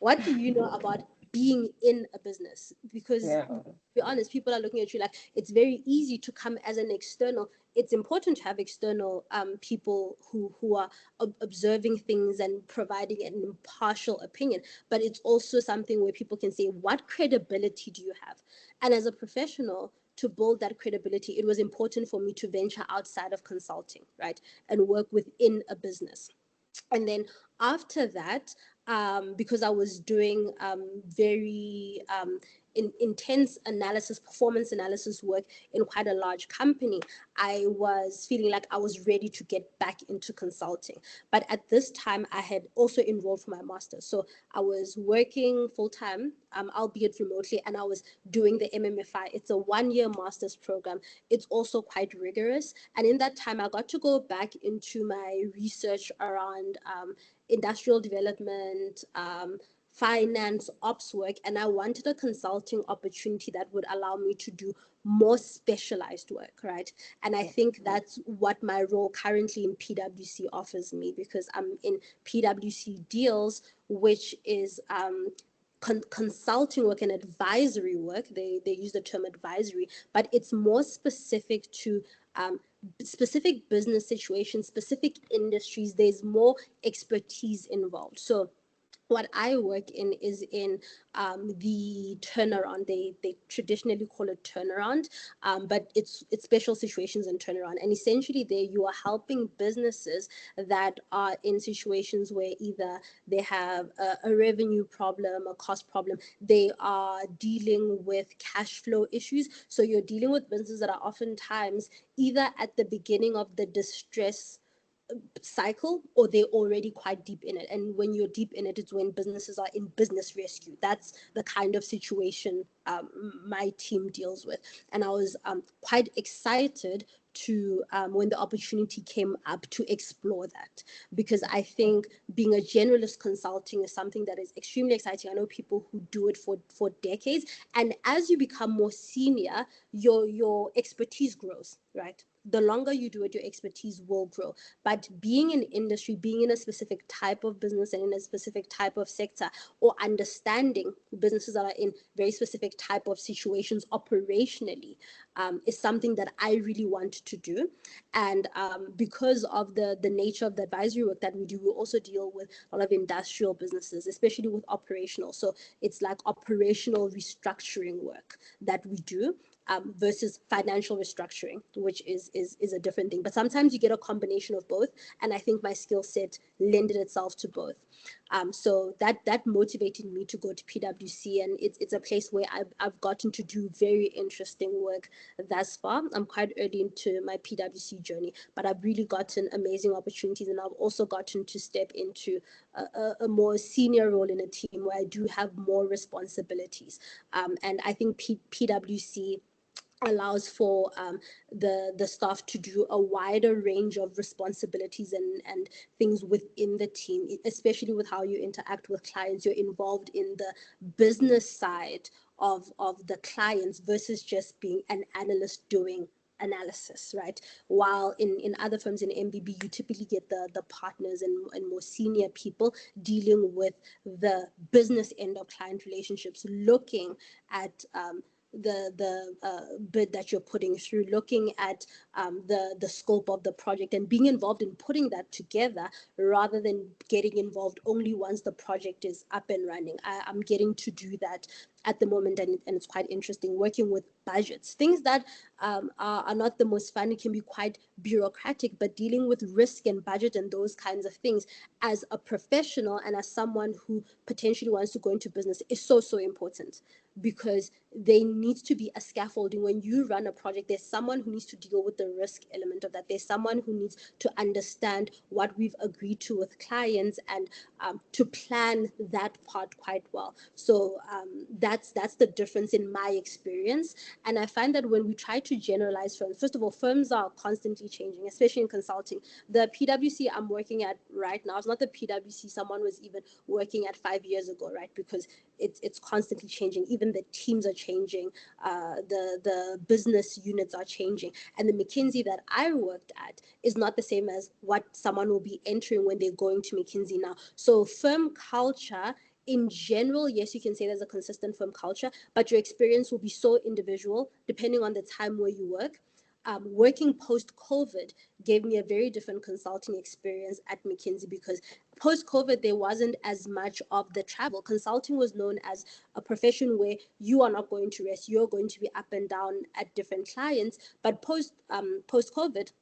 What do you know about being in a business? Because Yeah. to be honest, people are looking at you like it's very easy to come as an external. It's important to have external people who are observing things and providing an impartial opinion, but it's also something where people can say, what credibility do you have? And as a professional, to build that credibility, it was important for me to venture outside of consulting, right, and work within a business. And then after that, because I was doing very intense analysis, performance analysis work in quite a large company, I was feeling like I was ready to get back into consulting. But at this time, I had also enrolled for my master's. So I was working full time, albeit remotely, and I was doing the MMFI. It's a 1-year master's program. It's also quite rigorous. And in that time, I got to go back into my research around industrial development, finance, ops work, and I wanted a consulting opportunity that would allow me to do more specialized work, right? And I think that's what my role currently in PwC offers me, because I'm in PwC Deals, which is consulting work and advisory work. They use the term advisory, but it's more specific to specific business situations, specific industries. There's more expertise involved. So what I work in is in the turnaround. They traditionally call it turnaround, but it's special situations and turnaround. And essentially, there you are helping businesses that are in situations where either they have a revenue problem, a cost problem, they are dealing with cash flow issues. So you're dealing with businesses that are oftentimes either at the beginning of the distress cycle, or they're already quite deep in it. And when you're deep in it, it's when businesses are in business rescue. That's the kind of situation my team deals with. And I was quite excited to when the opportunity came up to explore that, because I think being a generalist consulting is something that is extremely exciting. I know people who do it for decades, and as you become more senior, your expertise grows, right? The longer you do it, your expertise will grow. But being in industry, being in a specific type of business and in a specific type of sector, or understanding businesses that are in very specific type of situations operationally, is something that I really want to do. And because of the nature of the advisory work that we do, we also deal with a lot of industrial businesses, especially with operational. So it's like operational restructuring work that we do. Versus financial restructuring, which is a different thing. But sometimes you get a combination of both, and I think my skill set lended itself to both. So that motivated me to go to PwC, and it's a place where I've gotten to do very interesting work thus far. I'm quite early into my PwC journey, but I've really gotten amazing opportunities, and I've also gotten to step into a more senior role in a team where I do have more responsibilities. And I think PwC allows for the staff to do a wider range of responsibilities and things within the team, especially with how you interact with clients. You're involved in the business side of the clients versus just being an analyst doing analysis, right? While in other firms in MBB, you typically get the partners and more senior people dealing with the business end of client relationships, looking at the bid that you're putting through, looking at the scope of the project and being involved in putting that together, rather than getting involved only once the project is up and running. I'm getting to do that at the moment, and it's quite interesting, working with budgets, things that are not the most fun. It can be quite bureaucratic, but dealing with risk and budget and those kinds of things as a professional and as someone who potentially wants to go into business is so important, because there needs to be a scaffolding. When you run a project, there's someone who needs to deal with the risk element of that. There's someone who needs to understand what we've agreed to with clients, and to plan that part quite well. So that's the difference in my experience. And I find that when we try to generalize firms, first of all, firms are constantly changing, especially in consulting. The PwC I'm working at right now is not the PwC someone was even working at 5 years ago, right? Because it's constantly changing. Even the teams are changing, the business units are changing, and the McKinsey that I worked at is not the same as what someone will be entering when they're going to McKinsey now. So firm culture in general, yes, you can say there's a consistent firm culture, but your experience will be so individual depending on the time where you work. Working post COVID gave me a very different consulting experience at McKinsey, because post COVID there wasn't as much of the travel. Consulting was known as a profession where you are not going to rest, you're going to be up and down at different clients. But post COVID,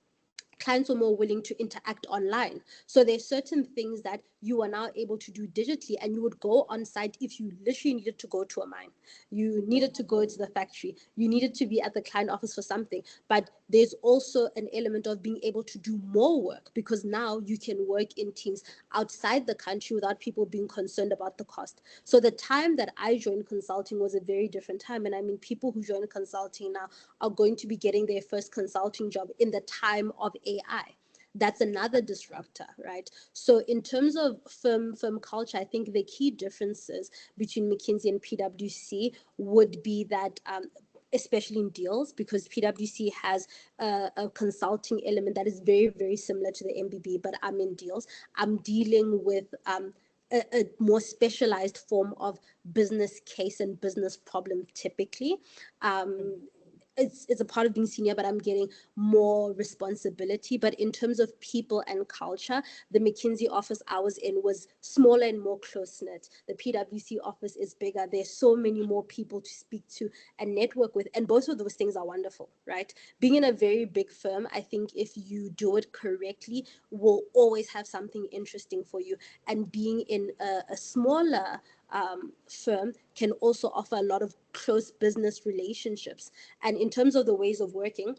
clients were more willing to interact online. So there's certain things that you are now able to do digitally, and you would go on site if you literally needed to go to a mine, you needed to go to the factory, you needed to be at the client office for something. But there's also an element of being able to do more work, because now you can work in teams outside the country without people being concerned about the cost. So the time that I joined consulting was a very different time. And I mean, people who join consulting now are going to be getting their first consulting job in the time of AI. That's another disruptor, right? So in terms of firm culture, I think the key differences between McKinsey and PwC would be that especially in deals, because PwC has a consulting element that is very, very similar to the MBB, but I'm in deals. I'm dealing with a more specialized form of business case and business problem typically. It's a part of being senior, but I'm getting more responsibility. But in terms of people and culture, the McKinsey office I was in was smaller and more close knit. The PwC office is bigger. There's so many more people to speak to and network with, and both of those things are wonderful, right? Being in a very big firm, I think if you do it correctly, will always have something interesting for you. And being in a smaller firm can also offer a lot of close business relationships. And in terms of the ways of working,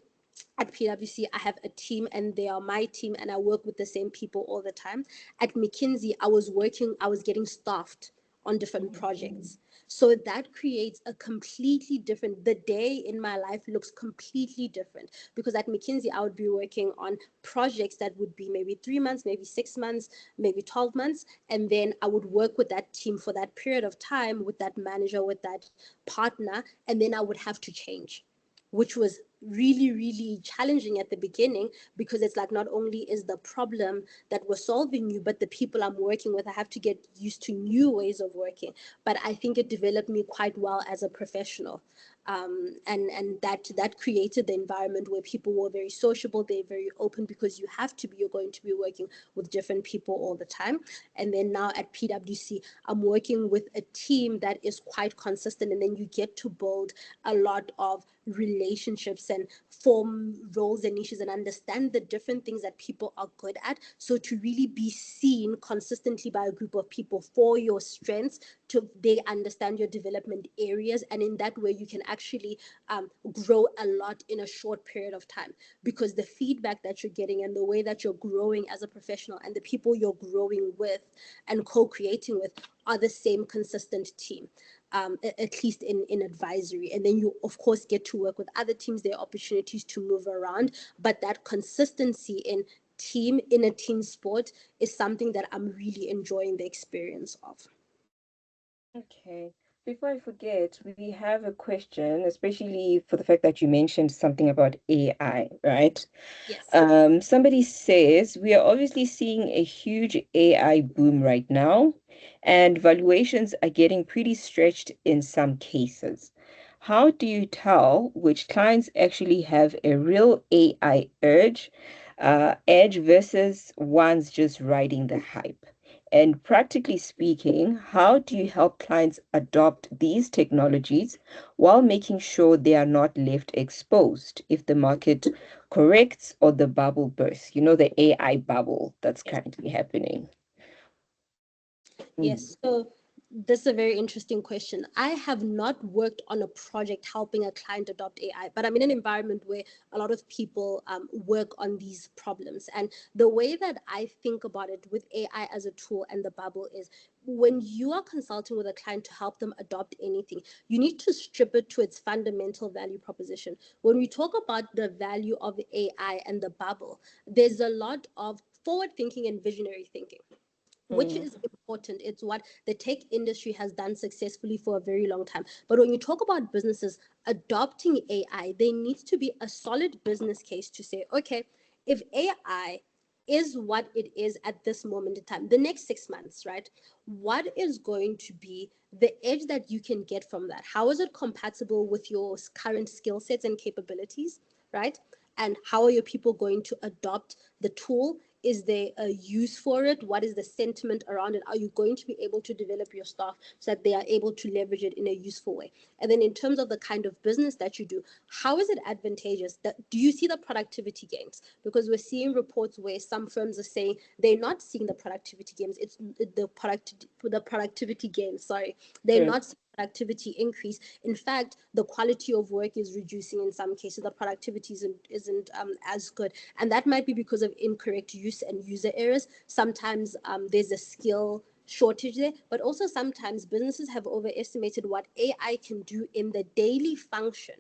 at PwC, I have a team and they are my team, and I work with the same people all the time. At McKinsey, I was getting staffed on different projects. So that creates a completely different, the day in my life looks completely different, because at McKinsey, I would be working on projects that would be maybe 3 months, maybe 6 months, maybe 12 months. And then I would work with that team for that period of time, with that manager, with that partner, and then I would have to change, which was really, really challenging at the beginning, because it's like, not only is the problem that we're solving new, but the people I'm working with, I have to get used to new ways of working. But I think it developed me quite well as a professional. And that created the environment where people were very sociable, they're very open, because you have to be, you're going to be working with different people all the time. And then now at PwC, I'm working with a team that is quite consistent, and then you get to build a lot of relationships and form roles and niches and understand the different things that people are good at. So to really be seen consistently by a group of people for your strengths, to they understand your development areas, and in that way you can actually grow a lot in a short period of time, because the feedback that you're getting and the way that you're growing as a professional and the people you're growing with and co-creating with are the same consistent team. At least in advisory. And then you, of course, get to work with other teams. There are opportunities to move around. But that consistency in a team sport is something that I'm really enjoying the experience of. Okay. Before I forget, we have a question, especially for the fact that you mentioned something about AI, right? Yes. Somebody says we are obviously seeing a huge AI boom right now, and valuations are getting pretty stretched in some cases. How do you tell which clients actually have a real AI edge versus ones just riding the hype? And practically speaking, how do you help clients adopt these technologies while making sure they are not left exposed if the market corrects or the bubble bursts? You know, the AI bubble that's Yes. currently happening. Mm. Yes. So This is a very interesting question. I have not worked on a project helping a client adopt AI, but I'm in an environment where a lot of people work on these problems. And the way that I think about it with AI as a tool and the bubble is, when you are consulting with a client to help them adopt anything, you need to strip it to its fundamental value proposition. When we talk about the value of AI and the bubble, there's a lot of forward thinking and visionary thinking, which Mm, is important. It's what the tech industry has done successfully for a very long time. But when you talk about businesses adopting AI, there needs to be a solid business case to say, okay, if AI is what it is at this moment in time, the next 6 months, right? What is going to be the edge that you can get from that? How is it compatible with your current skill sets and capabilities, right? And how are your people going to adopt the tool? Is there a use for it? What is the sentiment around it? Are you going to be able to develop your staff so that they are able to leverage it in a useful way? And then in terms of the kind of business that you do, how is it advantageous? Do you see the productivity gains? Because we're seeing reports where some firms are saying they're not seeing the productivity gains. It's the productivity gains, sorry. They're mm, not seeing productivity increase. In fact, the quality of work is reducing in some cases. The productivity isn't as good. And that might be because of incorrect use and user errors. Sometimes there's a skill shortage there, but also sometimes businesses have overestimated what AI can do in the daily function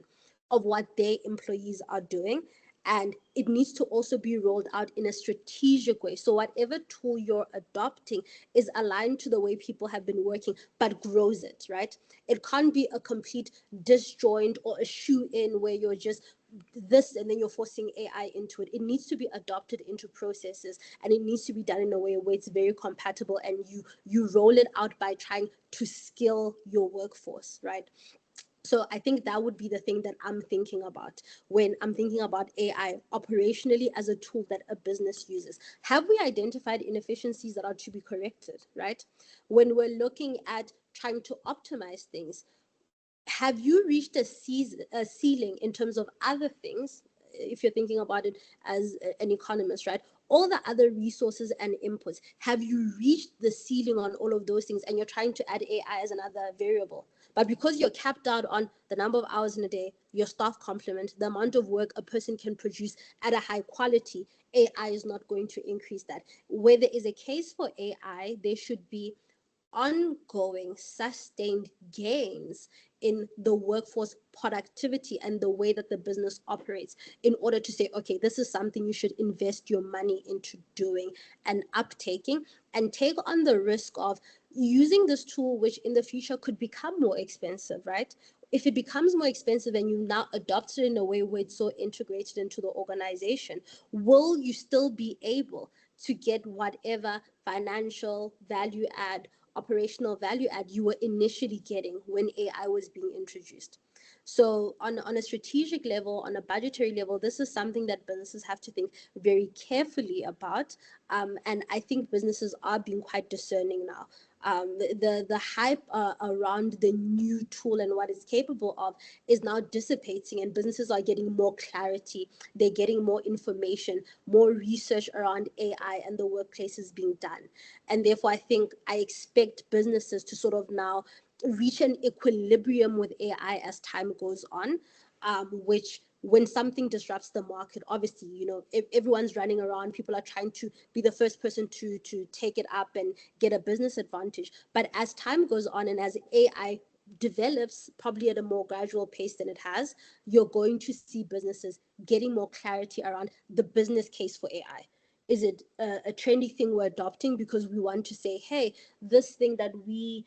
of what their employees are doing. And it needs to also be rolled out in a strategic way. So whatever tool you're adopting is aligned to the way people have been working, but grows it, right? It can't be a complete disjoint or a shoe in where you're just this and then you're forcing AI into it. It needs to be adopted into processes, and it needs to be done in a way where it's very compatible, and you roll it out by trying to skill your workforce, right? So I think that would be the thing that I'm thinking about when I'm thinking about AI operationally as a tool that a business uses. Have we identified inefficiencies that are to be corrected, right? When we're looking at trying to optimize things, have you reached a ceiling in terms of other things? If you're thinking about it as an economist, right? All the other resources and inputs, have you reached the ceiling on all of those things, and you're trying to add AI as another variable? But because you're capped out on the number of hours in a day, your staff complement, the amount of work a person can produce at a high quality, AI is not going to increase that. Where there is a case for AI, there should be ongoing sustained gains in the workforce productivity and the way that the business operates, in order to say, okay, this is something you should invest your money into doing and uptaking, and take on the risk of using this tool, which in the future could become more expensive, right? If it becomes more expensive and you now adopt it in a way where it's so integrated into the organization, will you still be able to get whatever financial value add, operational value add you were initially getting when AI was being introduced? So on a strategic level, on a budgetary level, this is something that businesses have to think very carefully about. And I think businesses are being quite discerning now. The hype around the new tool and what it's capable of is now dissipating, and businesses are getting more clarity. They're getting more information, more research around AI, and the workplace is being done. And therefore, I expect businesses to sort of now reach an equilibrium with AI as time goes on, which when something disrupts the market, obviously, if everyone's running around, people are trying to be the first person to take it up and get a business advantage. But as time goes on and as AI develops, probably at a more gradual pace than it has, you're going to see businesses getting more clarity around the business case for AI. Is it a trendy thing we're adopting because we want to say, hey, this thing that we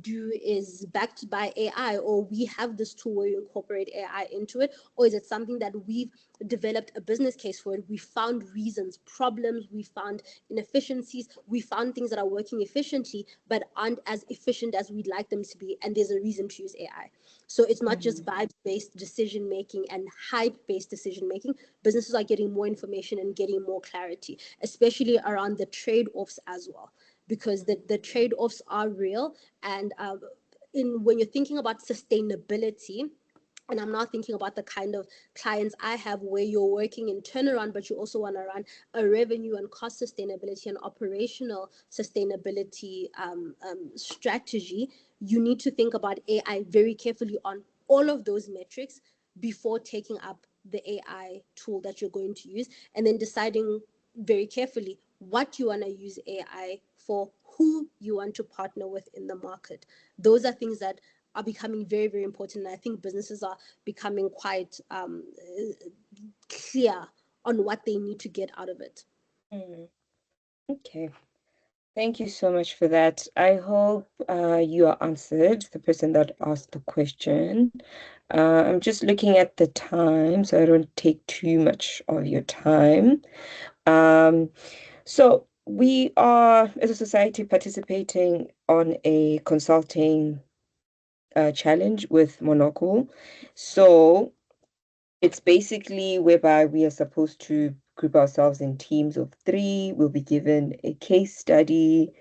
do is backed by AI, or we have this tool where you incorporate AI into it? Or is it something that we've developed a business case for it? We found reasons, problems, we found inefficiencies, we found things that are working efficiently but aren't as efficient as we'd like them to be, and there's a reason to use AI. So it's not just vibes-based decision making and hype-based decision making. Businesses are getting more information and getting more clarity, especially around the trade-offs as well, because the trade-offs are real. And when you're thinking about sustainability, And I'm not thinking about the kind of clients I have where you're working in turnaround, but you also want to run a revenue and cost sustainability and operational sustainability strategy. You need to think about AI very carefully on all of those metrics before taking up the AI tool that you're going to use, and then deciding very carefully what you want to use AI for, who you want to partner with in the market. Those are things that are becoming very, very important. And I think businesses are becoming quite clear on what they need to get out of it. Okay. Thank you so much for that. I hope you are answered, the person that asked the question. I'm just looking at the time so I don't take too much of your time. So we are, as a society, participating on a consulting challenge with Monocle. So it's basically whereby we are supposed to group ourselves in teams of three. We'll be given a case study,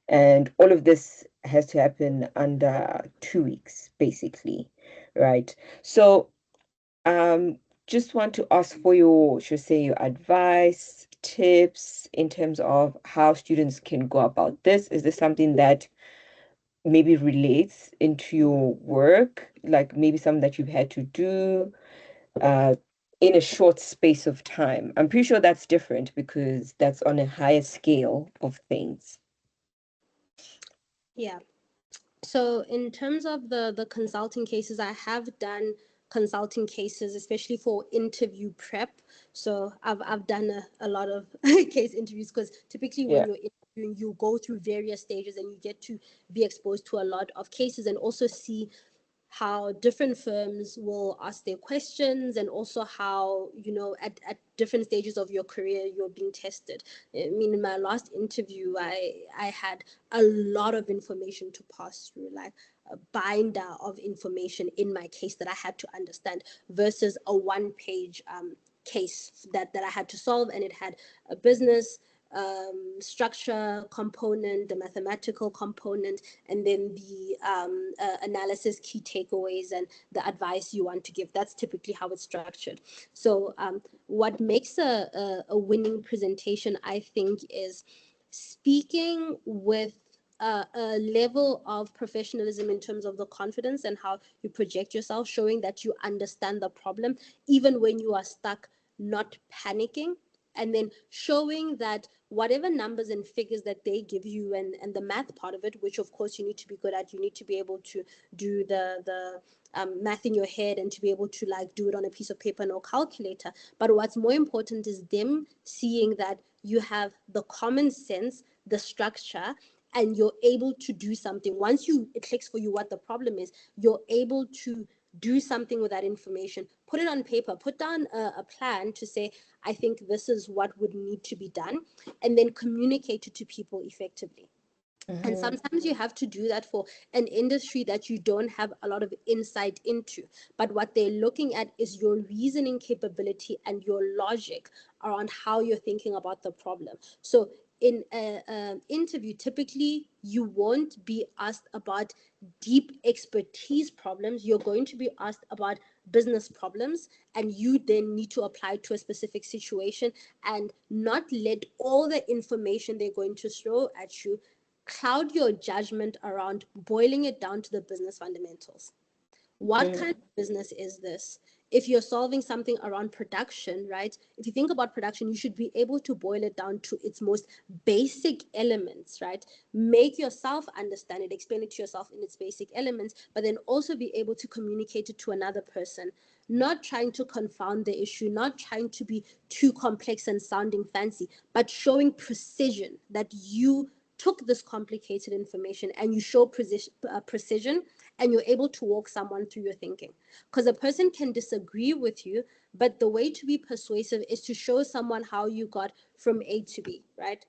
and all of this has to happen under 2 weeks, basically, right? So, just want to ask for your, should I say, your advice, tips in terms of how students can go about this. Is this something that maybe relates into your work, like maybe something that you've had to do uh, in a short space of time? I'm pretty sure that's different because that's on a higher scale of things. Yeah. So in terms of the consulting cases, I have done consulting cases, especially for interview prep. So I've done a lot of case interviews, because typically when Yeah. you're interviewing, you go through various stages and you get to be exposed to a lot of cases, and also see how different firms will ask their questions, and also how, at different stages of your career you're being tested. I mean, in my last interview, I had a lot of information to pass through, like a binder of information in my case that I had to understand, versus a one-page case that I had to solve, and it had a business structure component, the mathematical component, and then the analysis, key takeaways, and the advice you want to give. That's typically how it's structured. So what makes a winning presentation, I think, is speaking with a level of professionalism in terms of the confidence and how you project yourself, showing that you understand the problem, even when you are stuck, not panicking, and then showing that whatever numbers and figures that they give you, and the math part of it, which of course you need to be good at, you need to be able to do the math in your head, and to be able to like do it on a piece of paper, no calculator. But what's more important is them seeing that you have the common sense, the structure, and you're able to do something. Once it clicks for you what the problem is, you're able to do something with that information, put it on paper, put down a plan to say, I think this is what would need to be done, and then communicate it to people effectively. And Mhm. sometimes you have to do that for an industry that you don't have a lot of insight into. But what they're looking at is your reasoning capability and your logic around how you're thinking about the problem. So in an interview, typically you won't be asked about deep expertise problems. You're going to be asked about business problems, and you then need to apply to a specific situation, and not let all the information they're going to throw at you cloud your judgment around boiling it down to the business fundamentals. What Mhm. kind of business is this? If you're solving something around production, right? If you think about production, you should be able to boil it down to its most basic elements, right? Make yourself understand it, explain it to yourself in its basic elements, but then also be able to communicate it to another person. Not trying to confound the issue, not trying to be too complex and sounding fancy, but showing precision, that you took this complicated information and you show precision, and you're able to walk someone through your thinking. Because a person can disagree with you, but the way to be persuasive is to show someone how you got from A to B, right?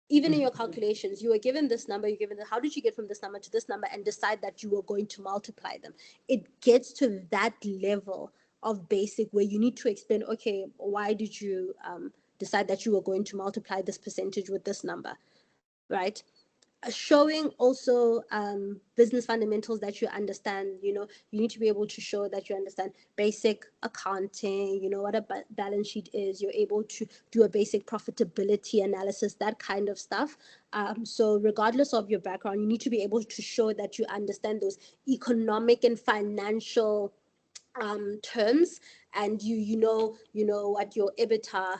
Even in your calculations, you were given this number, you're given how did you get from this number to this number, and decide that you were going to multiply them. It gets to that level of basic where you need to explain, okay, why did you decide that you were going to multiply this percentage with this number, right? showing also business fundamentals that you understand. You need to be able to show that you understand basic accounting, what a balance sheet is. You're able to do a basic profitability analysis, that kind of stuff. So regardless of your background, you need to be able to show that you understand those economic and financial terms, and you know what your EBITDA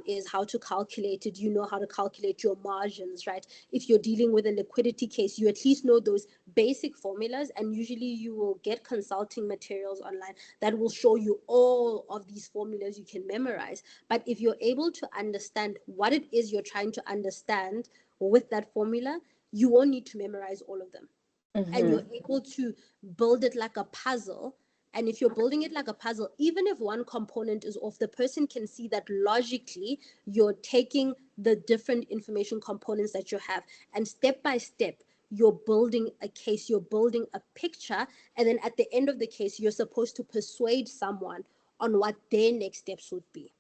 is, how to calculate it, how to calculate your margins, right? If you're dealing with a liquidity case, you at least know those basic formulas, and usually you will get consulting materials online that will show you all of these formulas you can memorize. But if you're able to understand what it is you're trying to understand with that formula, you won't need to memorize all of them, and you're able to build it like a puzzle. And if you're building it like a puzzle, even if one component is off, the person can see that logically you're taking the different information components that you have, and step by step you're building a case, you're building a picture, and then at the end of the case you're supposed to persuade someone on what their next steps would be,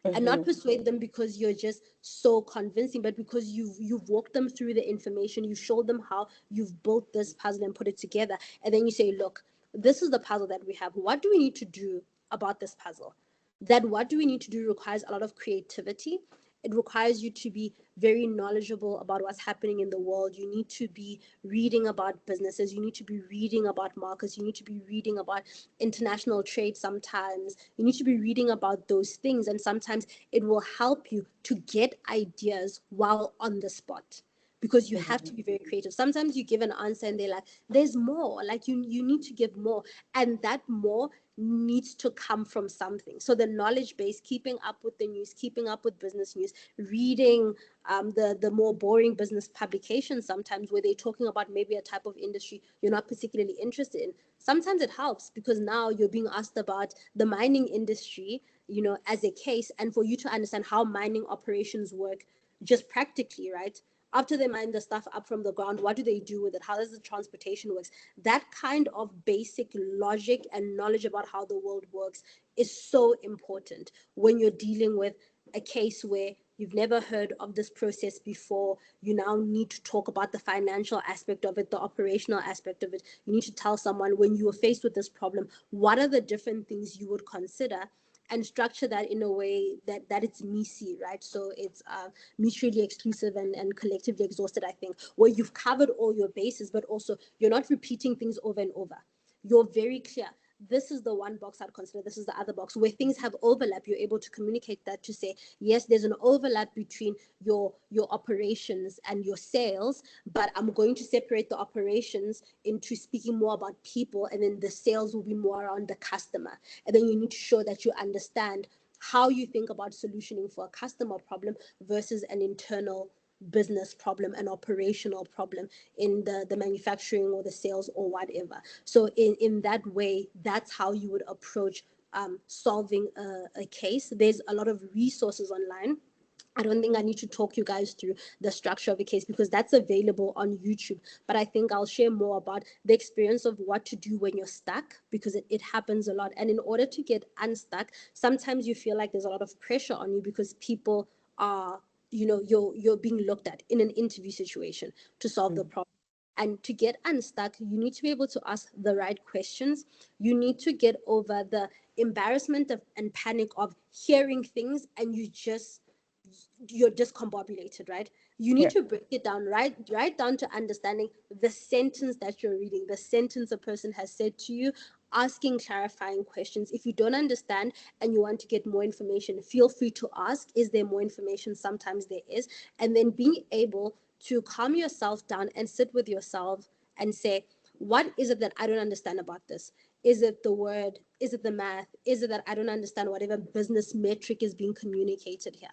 and not persuade them because you're just so convincing, but because you've walked them through the information, you showed them how you've built this puzzle and put it together, and then you say, look, this is the puzzle that we have. What do we need to do about this puzzle? That what do we need to do requires a lot of creativity. It requires you to be very knowledgeable about what's happening in the world. You need to be reading about businesses. You need to be reading about markets. You need to be reading about international trade sometimes. You need to be reading about those things. And sometimes it will help you to get ideas while on the spot, because you have to be very creative. Sometimes you give an answer and they're like, there's more, like you need to give more, and that more needs to come from something. So the knowledge base, keeping up with the news, keeping up with business news, reading the more boring business publications sometimes, where they're talking about maybe a type of industry you're not particularly interested in. Sometimes it helps, because now you're being asked about the mining industry, as a case, and for you to understand how mining operations work just practically, right? After they mine the stuff up from the ground, what do they do with it? How does the transportation works? That kind of basic logic and knowledge about how the world works is so important when you're dealing with a case where you've never heard of this process before. You now need to talk about the financial aspect of it, the operational aspect of it. You need to tell someone, when you are faced with this problem, what are the different things you would consider, and structure that in a way that it's MECE, right? So it's mutually exclusive and collectively exhausted, I think, where you've covered all your bases, but also you're not repeating things over and over. You're very clear. This is the one box I'd consider, this is the other box. Where things have overlap, you're able to communicate that, to say, yes, there's an overlap between your operations and your sales, but I'm going to separate the operations into speaking more about people, and then the sales will be more around the customer. And then you need to show that you understand how you think about solutioning for a customer problem versus an internal business problem, an operational problem in the manufacturing or the sales or whatever. So in that way, that's how you would approach solving a case. There's a lot of resources online. I don't think I need to talk you guys through the structure of a case, because that's available on YouTube. But I think I'll share more about the experience of what to do when you're stuck, because it happens a lot. And in order to get unstuck, sometimes you feel like there's a lot of pressure on you, because people are, you're being looked at in an interview situation to solve the problem. And to get unstuck, you need to be able to ask the right questions. You need to get over the embarrassment and panic of hearing things and you're discombobulated, right? You need Yeah. to break it down, right down to understanding the sentence that you're reading, the sentence a person has said to you, asking clarifying questions. If you don't understand and you want to get more information, feel free to ask, is there more information? Sometimes there is. And then being able to calm yourself down and sit with yourself and say, what is it that I don't understand about this? Is it the word? Is it the math? Is it that I don't understand whatever business metric is being communicated here?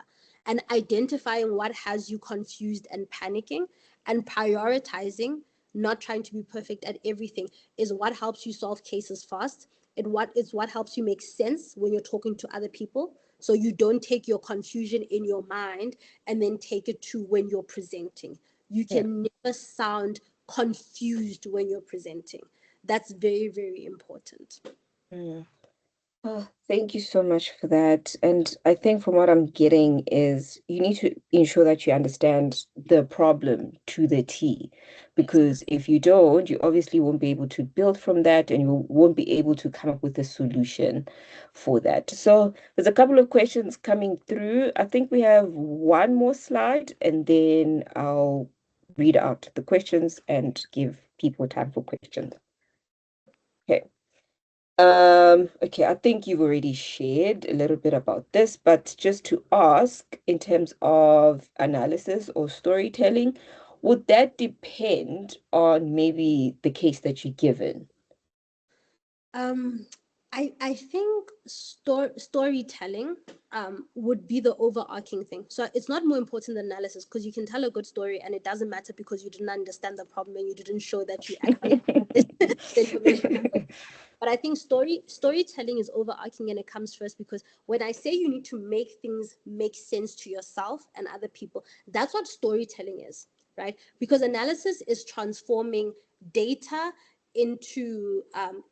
And identifying what has you confused and panicking, and prioritizing, not trying to be perfect at everything, is what helps you solve cases fast. What helps you make sense when you're talking to other people. So you don't take your confusion in your mind and then take it to when you're presenting. You Yeah. can never sound confused when you're presenting. That's very, very important. Mm. Oh, thank you so much for that. And I think from what I'm getting is you need to ensure that you understand the problem to the T, because if you don't, you obviously won't be able to build from that and you won't be able to come up with a solution for that. So there's a couple of questions coming through. I think we have one more slide and then I'll read out the questions and give people time for questions. Okay. Okay, I think you've already shared a little bit about this, but just to ask, in terms of analysis or storytelling, would that depend on maybe the case that you're given? Um, I think storytelling would be the overarching thing. So it's not more important than analysis, because you can tell a good story and it doesn't matter because you didn't understand the problem and you didn't show that you actually the information. But I think storytelling is overarching and it comes first, because when I say you need to make things make sense to yourself and other people, that's what storytelling is, right? Because analysis is transforming data into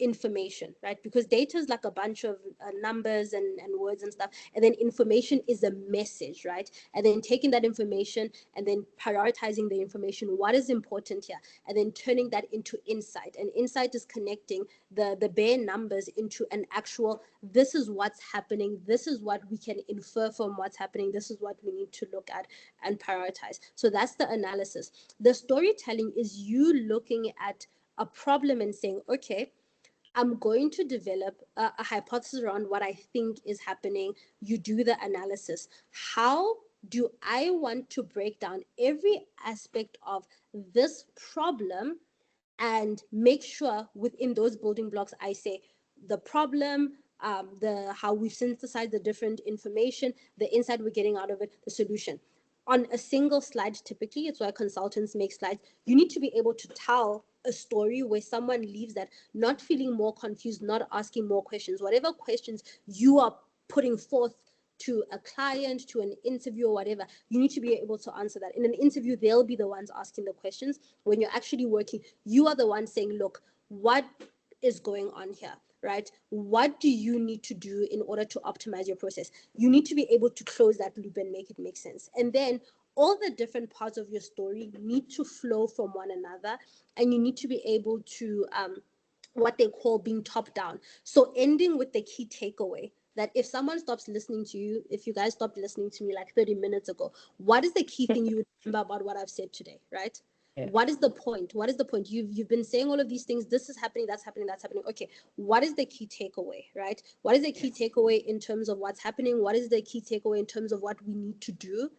information, right? Because data is like a bunch of numbers and words and stuff, and then information is a message, right? And then taking that information and then prioritizing the information, what is important here, and then turning that into insight. And insight is connecting the bare numbers into an actual, this is what's happening, this is what we can infer from what's happening, this is what we need to look at and prioritize. So that's the analysis. The storytelling is you looking at a problem and saying, okay, I'm going to develop a hypothesis around what I think is happening. You do the analysis. How do I want to break down every aspect of this problem and make sure within those building blocks I say the problem, the how we've synthesized the different information, the insight we're getting out of it, the solution on a single slide. Typically, it's why consultants make slides. You need to be able to tell a story where someone leaves that not feeling more confused, not asking more questions, whatever questions you are putting forth to a client, to an interview or whatever, you need to be able to answer that. In an interview, they'll be the ones asking the questions. When you're actually working, you are the one saying, look, what is going on here, right? What do you need to do in order to optimize your process? You need to be able to close that loop and make it make sense. And then all the different parts of your story need to flow from one another, and you need to be able to what they call being top down. So ending with the key takeaway, that if someone stops listening to you, if you guys stopped listening to me like 30 minutes ago, what is the key thing you remember about what I've said today, right? Yeah. What is the point? What is the point? You've been saying all of these things. This is happening, that's happening, that's happening. Okay, what is the key takeaway, right? What is the key takeaway in terms of what's happening? What is the key takeaway in terms of what we need to do?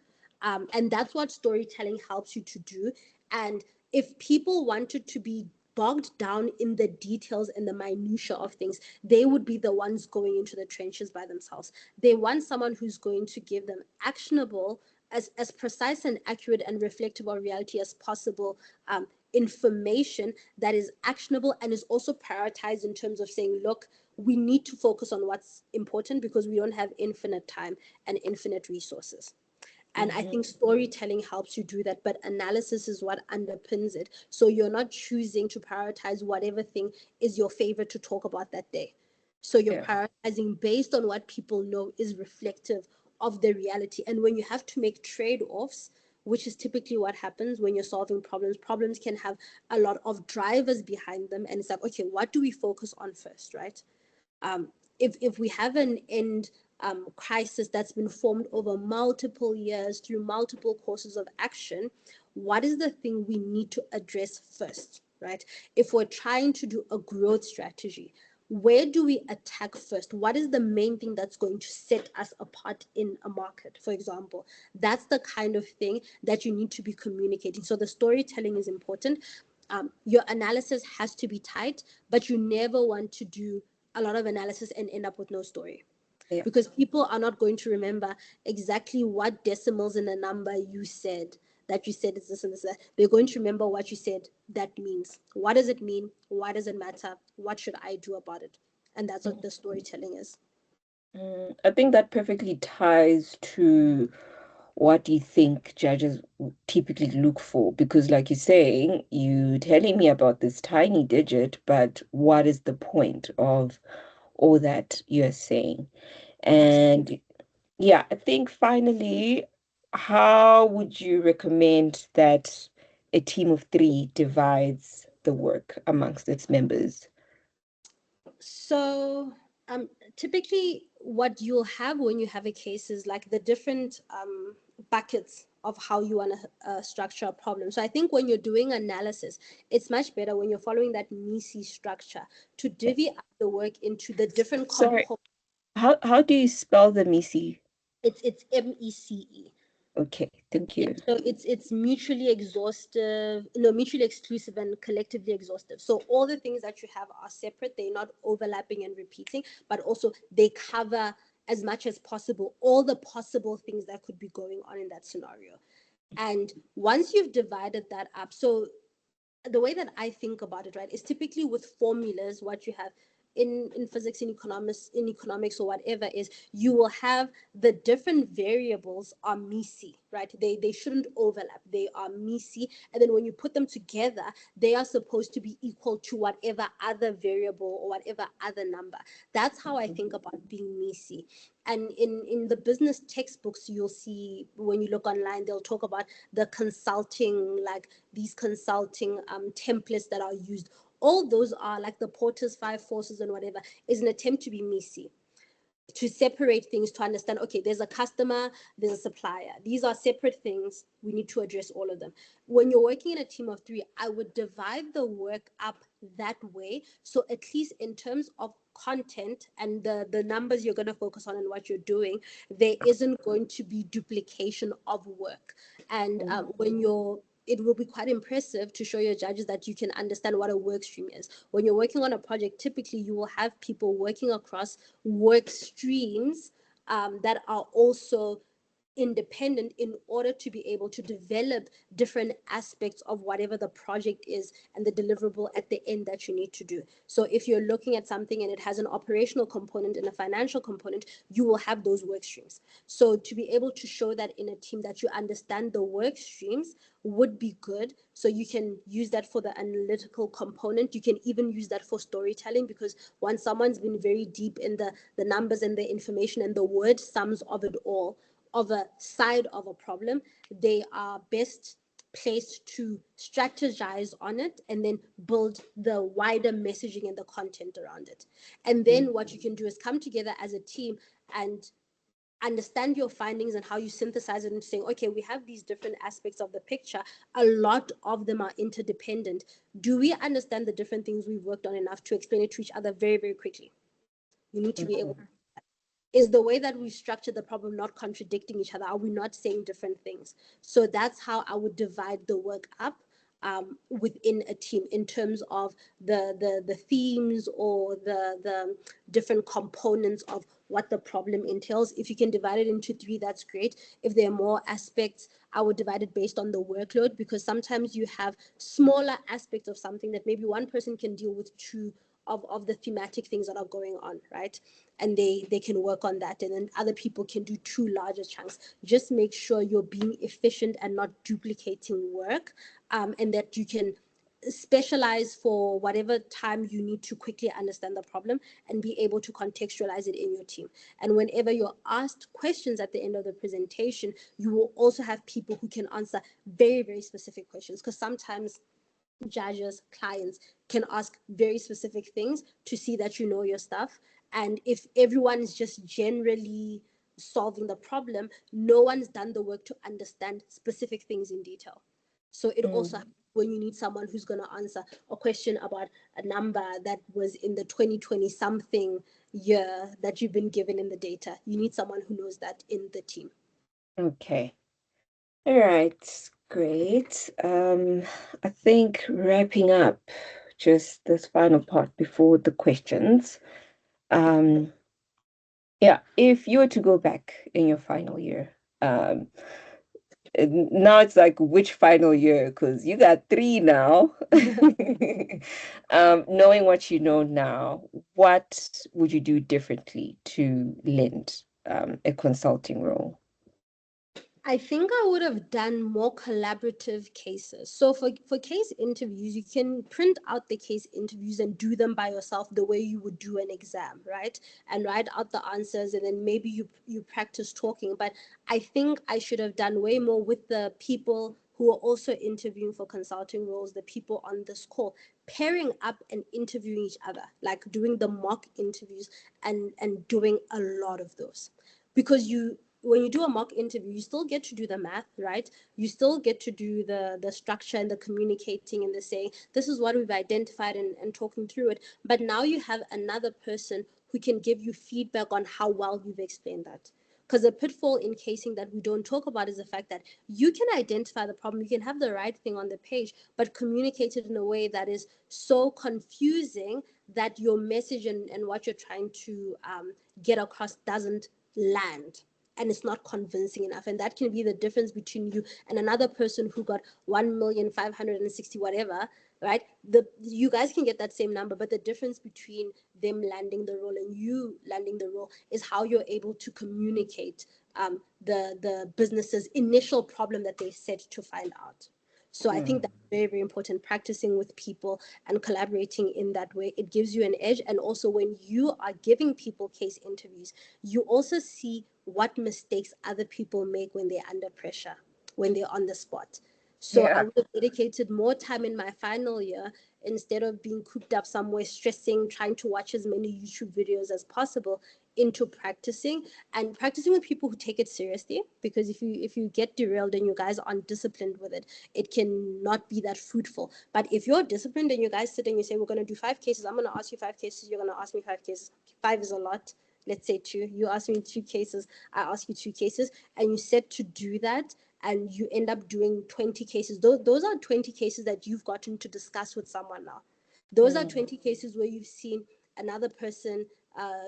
And that's what storytelling helps you to do. And if people wanted to be bogged down in the details and the minutia of things, they would be the ones going into the trenches by themselves. They want someone who's going to give them actionable, as precise and accurate and reflective of reality as possible, information that is actionable and is also prioritized in terms of saying, look, we need to focus on what's important because we don't have infinite time and infinite resources. And I think storytelling helps you do that, but analysis is what underpins it. So you're not choosing to prioritize whatever thing is your favorite to talk about that day. So you're Yeah. prioritizing based on what people know is reflective of the reality. And when you have to make trade offs, which is typically what happens when you're solving problems, problems can have a lot of drivers behind them. And it's like, okay, what do we focus on first, right? um, if we have an end crisis that's been formed over multiple years through multiple courses of action, what is the thing we need to address first, right? If we're trying to do a growth strategy, where do we attack first? What is the main thing that's going to set us apart in a market, for example? That's the kind of thing that you need to be communicating. So the storytelling is important. Your analysis has to be tight, but you never want to do a lot of analysis and end up with no story, Yeah. because people are not going to remember exactly what decimals in a number you said, that you said it's this and this, that. They're going to remember what you said that means. What does it mean? Why does it matter? What should I do about it? And that's what the storytelling is. I think that perfectly ties to what do you think judges typically look for? Because, like you're saying, you telling me about this tiny digit, but what is the point of all that you're saying. And yeah, I think finally, how would you recommend that a team of three divides the work amongst its members? So, typically, what you'll have when you have a case is like the different buckets of how you want to structure a problem. So, I think when you're doing analysis, it's much better when you're following that MECE structure to divvy up the work into the different Sorry, components. how do you spell the MISI? It's MECE. Okay, thank Yeah, you. so it's mutually exhaustive, no, mutually exclusive and collectively exhaustive. So all the things that you have are separate, they're not overlapping and repeating, but also they cover as much as possible all the possible things that could be going on in that scenario. And once you've divided that up, so the way that I think about it, right, is typically with formulas, what you have in physics, in economics or whatever, is you will have the different variables are MECE, right? They shouldn't overlap. They are MECE. And then when you put them together, they are supposed to be equal to whatever other variable or whatever other number. That's how I think about being MECE. And in the business textbooks, you'll see when you look online, they'll talk about the consulting, like these consulting templates that are used. All those are like the Porter's five forces and whatever, is an attempt to be MECE, to separate things, to understand, okay, there's a customer, there's a supplier. These are separate things. We need to address all of them. When you're working in a team of three, I would divide the work up that way. So at least in terms of content and the numbers you're going to focus on and what you're doing, there isn't going to be duplication of work. And when you're it will be quite impressive to show your judges that you can understand what a work stream is. When you're working on a project, typically you will have people working across work streams that are also independent in order to be able to develop different aspects of whatever the project is and the deliverable at the end that you need to do. So if you're looking at something and it has an operational component and a financial component, you will have those work streams. So to be able to show that in a team that you understand the work streams would be good. So you can use that for the analytical component. You can even use that for storytelling, because once someone's been very deep in the numbers and the information and the word sums of it all, of a side of a problem, they are best placed to strategize on it and then build the wider messaging and the content around it. And then what you can do is come together as a team and understand your findings and how you synthesize it into saying, okay, we have these different aspects of the picture. A lot of them are interdependent. Do we understand the different things we've worked on enough to explain it to each other very, very quickly? You need to be able. Is the way that we structure the problem not contradicting each other? Are we not saying different things? So that's how I would divide the work up within a team in terms of the themes or the different components of what the problem entails. If you can divide it into three, that's great. If there are more aspects, I would divide it based on the workload, because sometimes you have smaller aspects of something that maybe one person can deal with two of the thematic things that are going on, right? And they can work on that, and then other people can do two larger chunks. Just make sure you're being efficient and not duplicating work, and that you can specialize for whatever time you need to quickly understand the problem and be able to contextualize it in your team. And whenever you're asked questions at the end of the presentation, you will also have people who can answer very, very specific questions, because sometimes judges, clients can ask very specific things to see that you know your stuff. And if everyone is just generally solving the problem, no one's done the work to understand specific things in detail. So it also, when you need someone who's going to answer a question about a number that was in the 2020 something year that you've been given in the data, you need someone who knows that in the team. Okay. All right. Great. I think wrapping up just this final part before the questions. Um, yeah, if you were to go back in your final year, now it's like which final year? Because you got three now. Knowing what you know now, what would you do differently to lend a consulting role? I think I would have done more collaborative cases. So for case interviews, you can print out the case interviews and do them by yourself the way you would do an exam, right? And write out the answers, and then maybe you practice talking. But I think I should have done way more with the people who are also interviewing for consulting roles, the people on this call, pairing up and interviewing each other, like doing the mock interviews and doing a lot of those. Because when you do a mock interview, you still get to do the math, right? You still get to do the structure and the communicating and the saying, this is what we've identified, and talking through it. But now you have another person who can give you feedback on how well you've explained that. Because the pitfall in casing that we don't talk about is the fact that you can identify the problem, you can have the right thing on the page, but communicate it in a way that is so confusing that your message and what you're trying to get across doesn't land, and it's not convincing enough. And that can be the difference between you and another person who got 1,560,000 whatever, right? You guys can get that same number, but the difference between them landing the role and you landing the role is how you're able to communicate the business's initial problem that they set to find out. So I think that's very, very important, practicing with people and collaborating in that way. It gives you an edge. And also when you are giving people case interviews, you also see what mistakes other people make when they're under pressure, when they're on the spot. So I Yeah. would have dedicated more time in my final year, instead of being cooped up somewhere, stressing, trying to watch as many YouTube videos as possible, into practicing with people who take it seriously. Because if you get derailed and you guys aren't disciplined with it, it can not be that fruitful. But if you're disciplined and you guys sit and you say, we're going to do 5 cases, I'm going to ask you 5 cases, you're going to ask me 5 cases. 5 is a lot. Let's say 2. You ask me 2 cases, I ask you 2 cases, and you set to do that, and you end up doing 20 cases. Those are 20 cases that you've gotten to discuss with someone now. Those are 20 cases where you've seen another person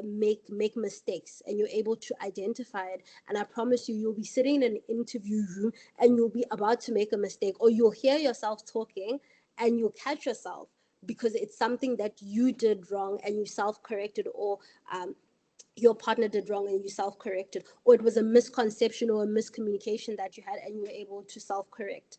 make mistakes, and you're able to identify it. And I promise you, you'll be sitting in an interview room and you'll be about to make a mistake, or you'll hear yourself talking and you'll catch yourself because it's something that you did wrong and you self-corrected, or your partner did wrong and you self-corrected, or it was a misconception or a miscommunication that you had and you were able to self-correct.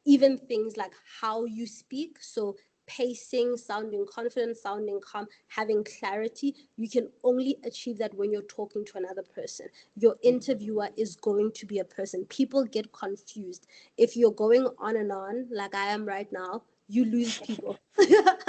Even things like how you speak, so pacing, sounding confident, sounding calm, having clarity, you can only achieve that when you're talking to another person. Your interviewer is going to be a person. People get confused if you're going on and on like I am right now. You lose people. So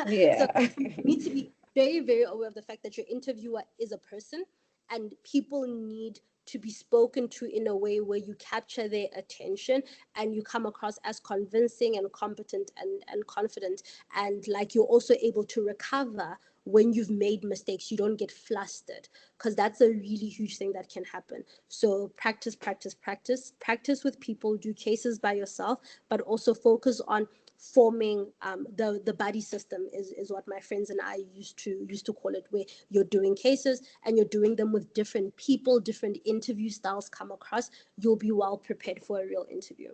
Yeah. you need to be very, very aware of the fact that your interviewer is a person, and people need to be spoken to in a way where you capture their attention and you come across as convincing and competent and confident, and like you're also able to recover when you've made mistakes. You don't get flustered, because that's a really huge thing that can happen. So practice, practice, practice, practice with people, do cases by yourself, but also focus on forming the buddy system, is what my friends and I used to call it, where you're doing cases and you're doing them with different people, different interview styles come across. You'll be well prepared for a real interview.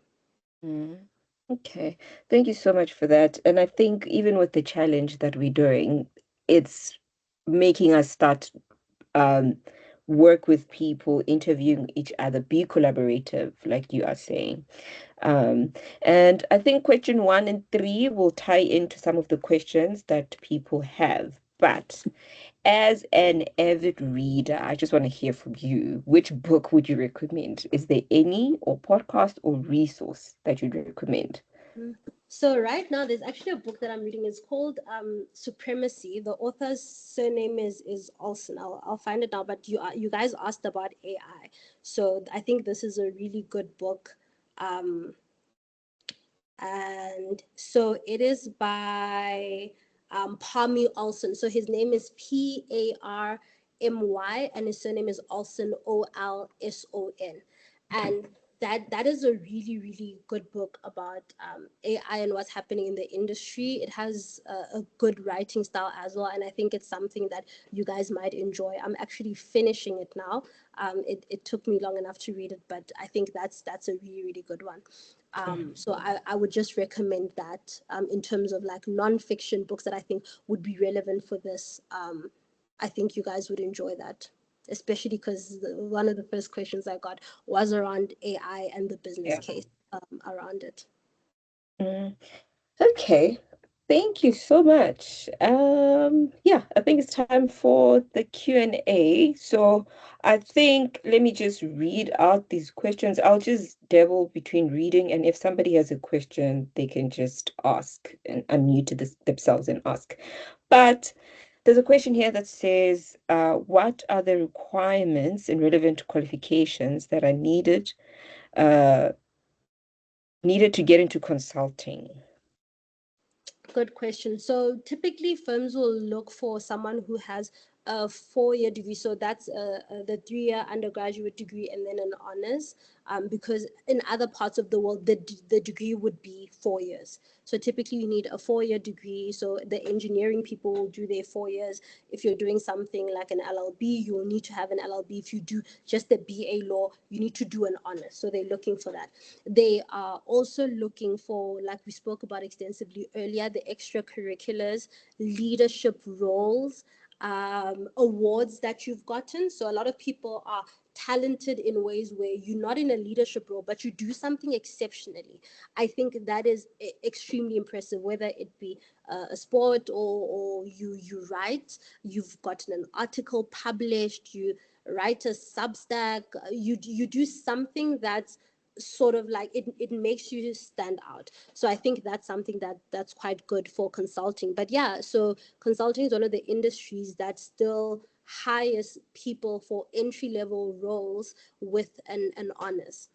Mm. Okay. Thank you so much for that. And I think even with the challenge that we're doing, it's making us start um work with people, interviewing each other, be collaborative, like you are saying. And I think question 1 and 3 will tie into some of the questions that people have. But as an avid reader, I just want to hear from you. Which book would you recommend? Is there any or podcast or resource that you'd recommend? Mm. So right now, there's actually a book that I'm reading. It's called Supremacy. The author's surname is Olson. I'll find it now. But you guys asked about AI, so I think this is a really good book. Um, and so it is by Parmy Olson. So his name is Parmy, and his surname is Olson, Olson. And that is a really, really good book about AI and what's happening in the industry. It has a good writing style as well, and I think it's something that you guys might enjoy. I'm actually finishing it now. It took me long enough to read it, but I think that's a really, really good one. So I would just recommend that in terms of like non-fiction books that I think would be relevant for this. I think you guys would enjoy that. especially because one of the first questions I got was around AI and the business Yeah. case around it. Mm. Okay. Thank you so much. Yeah, I think it's time for the Q&A. So I think let me just read out these questions. I'll just dabble between reading, and if somebody has a question, they can just ask and unmute themselves and ask. But there's a question here that says, what are the requirements and relevant qualifications that are uh, needed to get into consulting? Good question. So typically firms will look for someone who has a 4-year degree. So that's the 3-year undergraduate degree and then an honors, because in other parts of the world, the degree would be 4 years. So typically you need a 4-year degree. So the engineering people will do their 4 years. If you're doing something like an LLB, you will need to have an LLB. If you do just the BA law, you need to do an honors. So they're looking for that. They are also looking for, like we spoke about extensively earlier, the extracurriculars, leadership roles, awards that you've gotten. So a lot of people are talented in ways where you're not in a leadership role, but you do something exceptionally. I think that is extremely impressive, whether it be a sport or you write, you've gotten an article published, you write a Substack, you do something that's sort of like it makes you stand out. So I think that's something that's quite good for consulting. But yeah, so consulting is one of the industries that still hires people for entry level roles with an honors.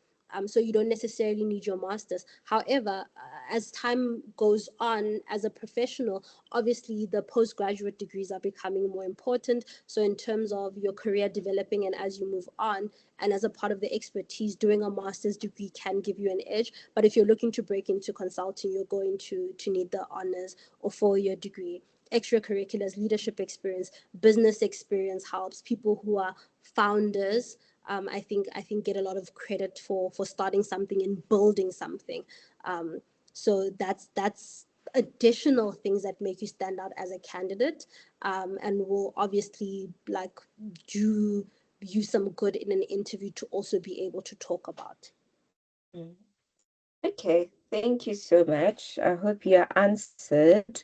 So you don't necessarily need your master's. However, as time goes on as a professional, obviously the postgraduate degrees are becoming more important. So in terms of your career developing and as you move on, and as a part of the expertise, doing a master's degree can give you an edge. But if you're looking to break into consulting, you're going to need the honors or 4-year degree. Extracurriculars, leadership experience, business experience helps. People who are founders, I think get a lot of credit for starting something and building something. So that's additional things that make you stand out as a candidate, and will obviously like do you some good in an interview to also be able to talk about. Mm. Okay, thank you so much. I hope you answered.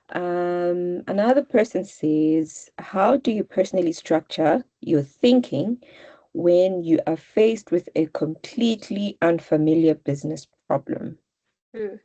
Another person says, how do you personally structure your thinking when you are faced with a completely unfamiliar business problem? Hmm.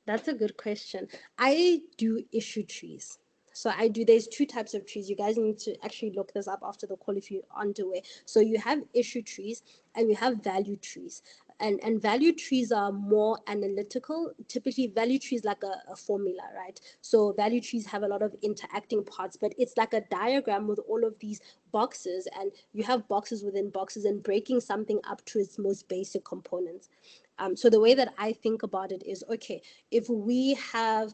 That's a good question. I do issue trees. So I do, there's two types of trees. You guys need to actually look this up after the call if you aren't aware. So you have issue trees and you have value trees. And value trees are more analytical. Typically, value trees like a formula, right? So value trees have a lot of interacting parts, but it's like a diagram with all of these boxes, and you have boxes within boxes and breaking something up to its most basic components. So the way that I think about it is, okay, if we have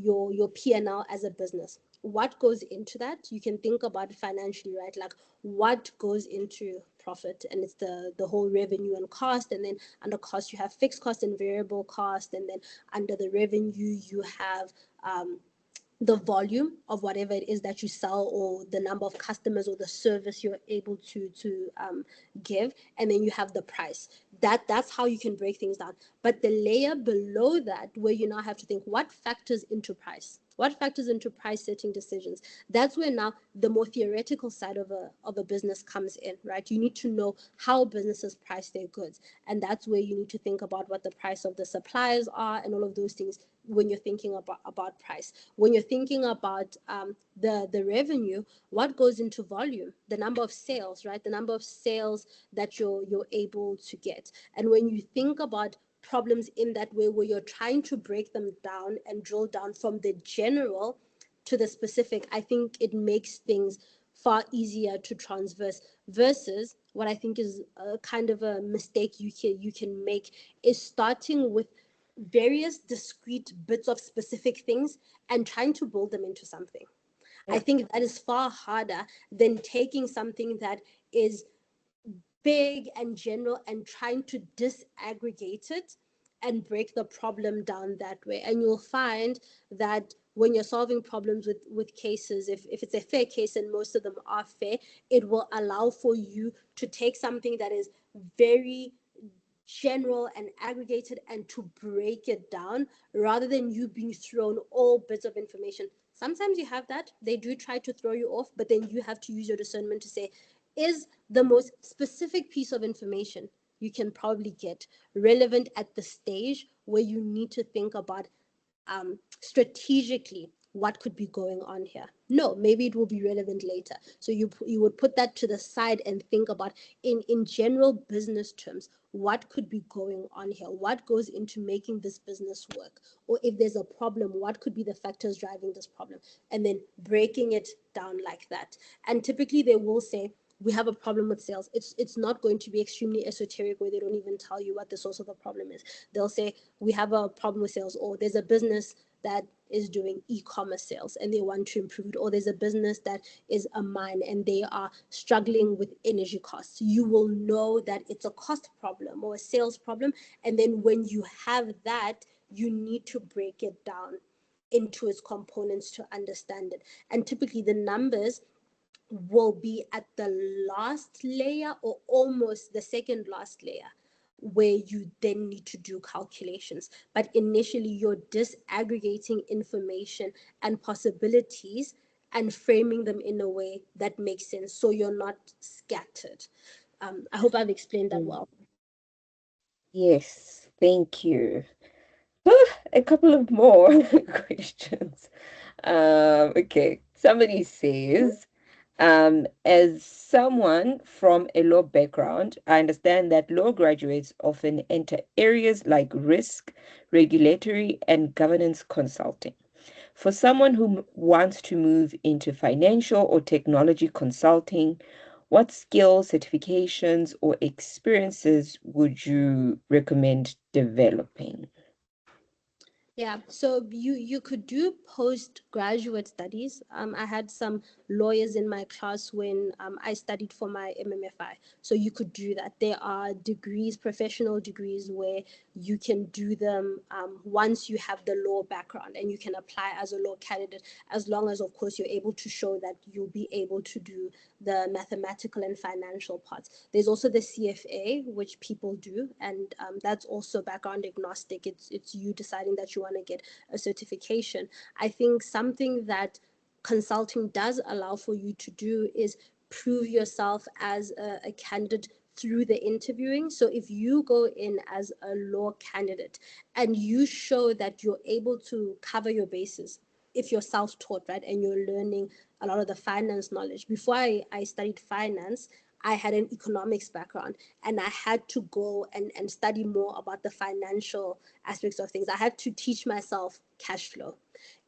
your P&L as a business, what goes into that? You can think about it financially, right? Like what goes into profit, and it's the whole revenue and cost, and then under cost you have fixed cost and variable cost, and then under the revenue you have the volume of whatever it is that you sell, or the number of customers or the service you're able to give, and then you have the price. That's how you can break things down. But the layer below that, where you now have to think what factors into price, what factors into price setting decisions, that's where now the more theoretical side of a business comes in, right? You need to know how businesses price their goods, and that's where you need to think about what the price of the suppliers are and all of those things when you're thinking about price. When you're thinking about the revenue, what goes into volume? The number of sales, right? The number of sales that you're able to get. And when you think about problems in that way, where you're trying to break them down and drill down from the general to the specific, I think it makes things far easier to transverse, versus what I think is a kind of a mistake you can make is starting with various discrete bits of specific things and trying to build them into something. I Yeah. think that is far harder than taking something that is big and general and trying to disaggregate it and break the problem down that way. And you'll find that when you're solving problems with cases, if it's a fair case, and most of them are fair, it will allow for you to take something that is very general and aggregated and to break it down rather than you being thrown all bits of information. Sometimes you have that, they do try to throw you off, but then you have to use your discernment to say, is the most specific piece of information you can probably get relevant at the stage where you need to think about strategically what could be going on here? No, maybe it will be relevant later. So you would put that to the side and think about, in general business terms, what could be going on here? What goes into making this business work? Or if there's a problem, what could be the factors driving this problem? And then breaking it down like that. And typically they will say, we have a problem with sales. It's not going to be extremely esoteric where they don't even tell you what the source of the problem is. They'll say, we have a problem with sales, or there's a business that is doing e-commerce sales and they want to improve it, or there's a business that is a mine and they are struggling with energy costs. You will know that it's a cost problem or a sales problem, and then when you have that, you need to break it down into its components to understand it. And typically the numbers will be at the last layer or almost the second last layer, where you then need to do calculations. But initially, you're disaggregating information and possibilities and framing them in a way that makes sense, so you're not scattered. I hope I've explained that well. Yes, thank you. A couple of more questions. Okay, somebody says, as someone from a law background, I understand that law graduates often enter areas like risk, regulatory, and governance consulting. For someone who wants to move into financial or technology consulting, what skills, certifications, or experiences would you recommend developing? Yeah, so you could do postgraduate studies. I had some lawyers in my class when I studied for my MMFI. So you could do that. There are degrees, professional degrees, where you can do them once you have the law background, and you can apply as a law candidate, as long as, of course, you're able to show that you'll be able to do the mathematical and financial parts. There's also the CFA, which people do, and that's also background agnostic. It's you deciding that you want to get a certification. I think something that consulting does allow for you to do is prove yourself as a candidate through the interviewing. So if you go in as a law candidate and you show that you're able to cover your bases, if you're self-taught, right, and you're learning a lot of the finance knowledge. Before I studied finance, I had an economics background, and I had to go and study more about the financial aspects of things. I had to teach myself cash flow.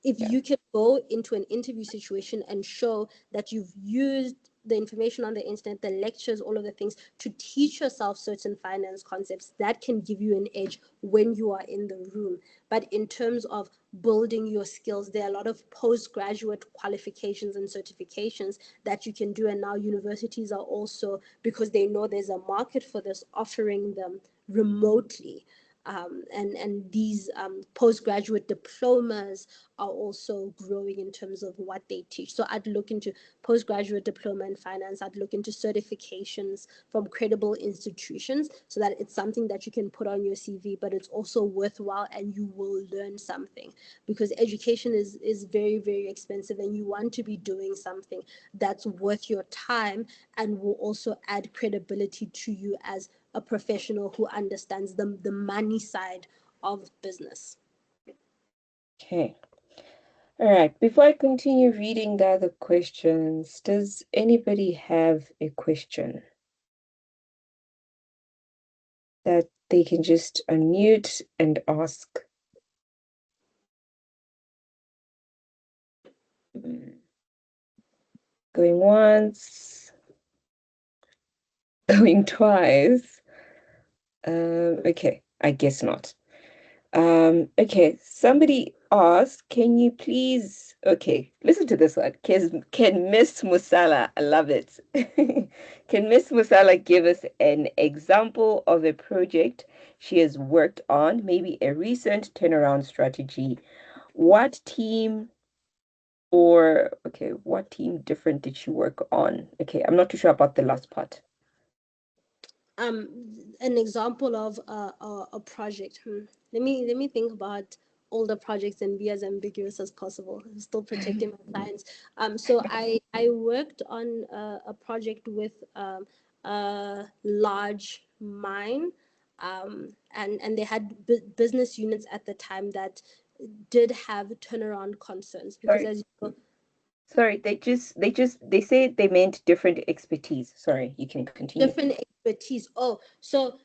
If Yeah. you can go into an interview situation and show that you've used the information on the internet, the lectures, all of the things, to teach yourself certain finance concepts, that can give you an edge when you are in the room. But in terms of building your skills, there are a lot of postgraduate qualifications and certifications that you can do. And now universities are also, because they know there's a market for this, offering them remotely. And these postgraduate diplomas are also growing in terms of what they teach. So I'd look into postgraduate diploma in finance. I'd look into certifications from credible institutions, so that it's something that you can put on your CV, but it's also worthwhile and you will learn something, because education is very, very expensive, and you want to be doing something that's worth your time and will also add credibility to you as a professional who understands the money side of business. Okay. All right. Before I continue reading the other questions, does anybody have a question that they can just unmute and ask? Going once, going twice. Okay, I guess not. Okay, somebody asked, can you please, okay, listen to this one. Can Miss Mosala, I love it. Can Miss Mosala give us an example of a project she has worked on, maybe a recent turnaround strategy? What team Or, okay, what team different did you work on? Okay, I'm not too sure about the last part. An example of a project. Let me think about all the projects and be as ambiguous as possible. Still protecting my clients. So I worked on a project with a large mine, and they had business units at the time that did have turnaround concerns because, Sorry, as you know, sorry, they say they meant different expertise. Sorry, you can continue. different expertise. Oh, so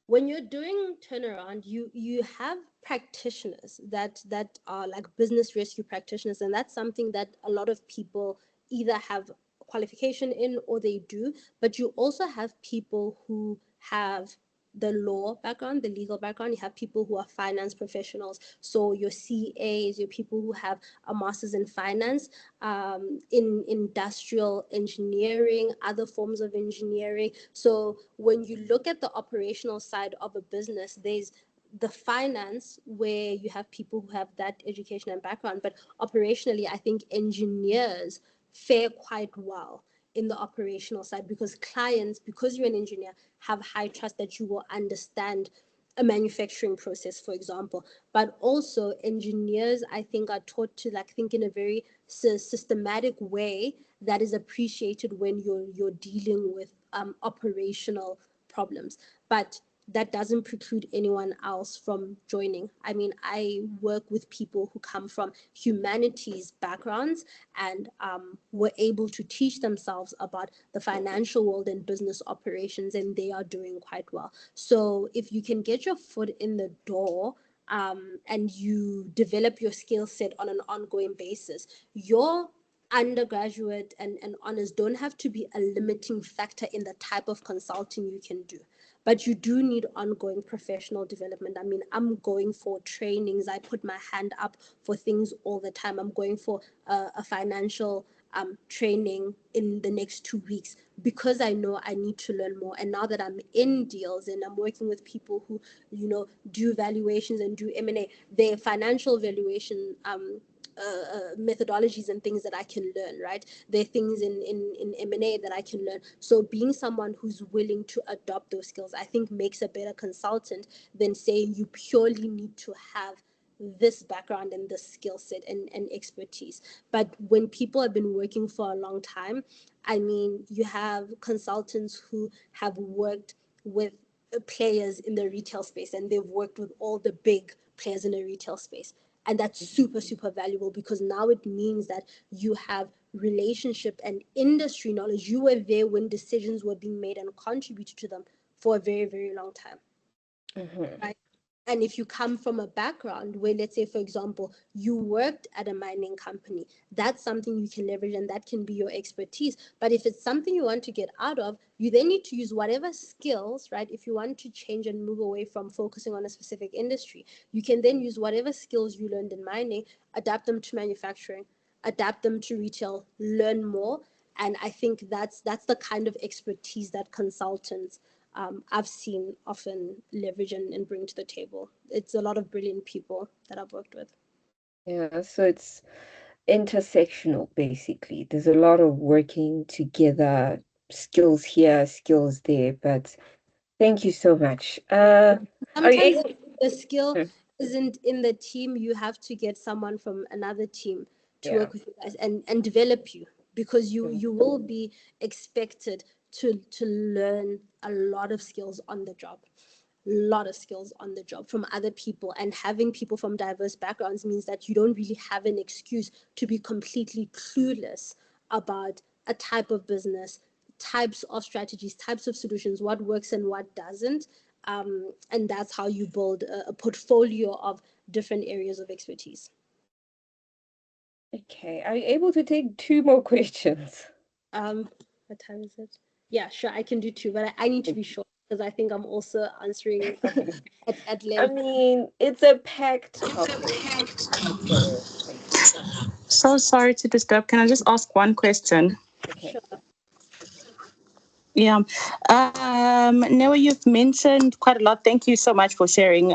when you're doing turnaround, you have practitioners that are like business rescue practitioners, and that's something that a lot of people either have qualification in or they do. But you also have people who have the law background, the legal background. You have people who are finance professionals, so your CAs, your people who have a master's in finance, in industrial engineering, other forms of engineering. So when you look at the operational side of a business, there's the finance where you have people who have that education and background, but operationally, I think engineers fare quite well in the operational side because clients, because you're an engineer, have high trust that you will understand a manufacturing process, for example. But also engineers, I think, are taught to like think in a very systematic way that is appreciated when you're dealing with operational problems. But that doesn't preclude anyone else from joining. I mean, I work with people who come from humanities backgrounds and were able to teach themselves about the financial world and business operations, and they are doing quite well. So if you can get your foot in the door, and you develop your skill set on an ongoing basis, your undergraduate and honors don't have to be a limiting factor in the type of consulting you can do, but you do need ongoing professional development. I mean, I'm going for trainings. I put my hand up for things all the time. I'm going for a financial training in the next 2 weeks because I know I need to learn more. And now that I'm in deals and I'm working with people who, do valuations and do M&A, their financial valuation methodologies and things that I can learn, right? There are things in M&A that I can learn. So being someone who's willing to adopt those skills, I think makes a better consultant than saying you purely need to have this background and this skill set and expertise. But when people have been working for a long time, I mean, you have consultants who have worked with players in the retail space and they've worked with all the big players in the retail space, and that's super super valuable because now it means that you have relationship and industry knowledge. You were there when decisions were being made and contributed to them for a very very long time, right? And if you come from a background where, let's say, for example, you worked at a mining company, that's something you can leverage and that can be your expertise. But if it's something you want to get out of, you then need to use whatever skills, right? If you want to change and move away from focusing on a specific industry, you can then use whatever skills you learned in mining, adapt them to manufacturing, adapt them to retail, learn more. And I think that's the kind of expertise that consultants, I've seen often leverage and bring to the table. It's a lot of brilliant people that I've worked with. Yeah, so it's intersectional basically. There's a lot of working together, skills here, skills there, but thank you so much. Are you Sometimes able? the skill Hmm, isn't in the team. You have to get someone from another team to yeah. work with you guys and develop you, because you Hmm. you will be expected to learn a lot of skills on the job, from other people. And having people from diverse backgrounds means that you don't really have an excuse to be completely clueless about a type of business, types of strategies, types of solutions, what works and what doesn't. And that's how you build a portfolio of different areas of expertise. Okay, are you able to take two more questions? um what time is it? Yeah, sure, I can do two, but I need to be short because I think I'm also answering at I length. mean, it's a packed topic. So, like, So sorry to disturb. Can I just ask one question? okay. Sure. Yeah. Noah, you've mentioned quite a lot. Thank you so much for sharing.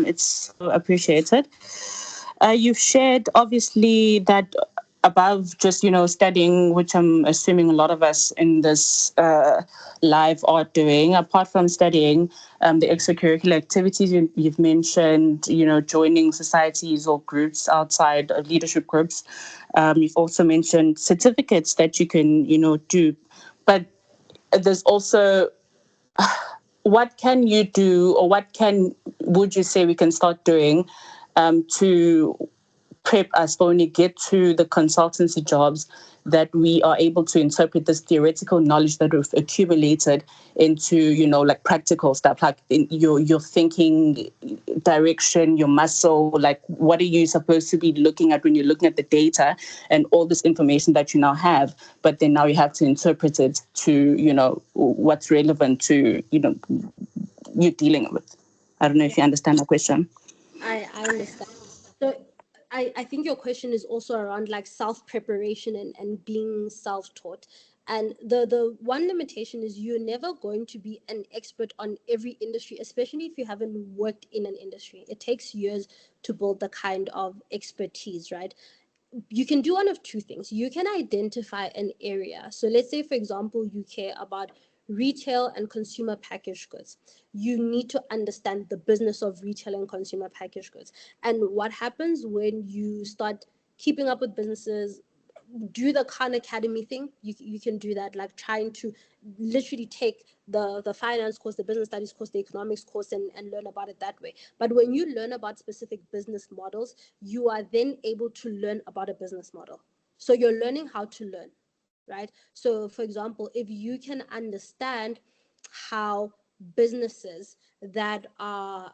It's so appreciated. You've shared, obviously, that above just, studying, which I'm assuming a lot of us in this live are doing, apart from studying, the extracurricular activities you've mentioned, joining societies or groups outside of leadership groups. You've also mentioned certificates that you can, do. But there's also, what can you do, or would you say we can start doing to prep us for when we get to the consultancy jobs, that we are able to interpret this theoretical knowledge that we've accumulated into, like practical stuff, like in your thinking direction, your muscle, like what are you supposed to be looking at when you're looking at the data and all this information that you now have, but then now you have to interpret it to, what's relevant to, you're dealing with. I don't know if you understand the question. I understand. So I think your question is also around like self-preparation and being self-taught. And the one limitation is you're never going to be an expert on every industry, especially if you haven't worked in an industry. It takes years to build the kind of expertise, right? You can do one of two things. You can identify an area. So let's say, for example, you care about retail and consumer packaged goods. You need to understand the business of retail and consumer packaged goods. And what happens when you start keeping up with businesses, do the Khan Academy thing. You can do that, like trying to literally take the finance course, the business studies course, the economics course, and learn about it that way. But when you learn about specific business models, you are then able to learn about a business model. So you're learning how to learn, right? So for example, if you can understand how businesses that are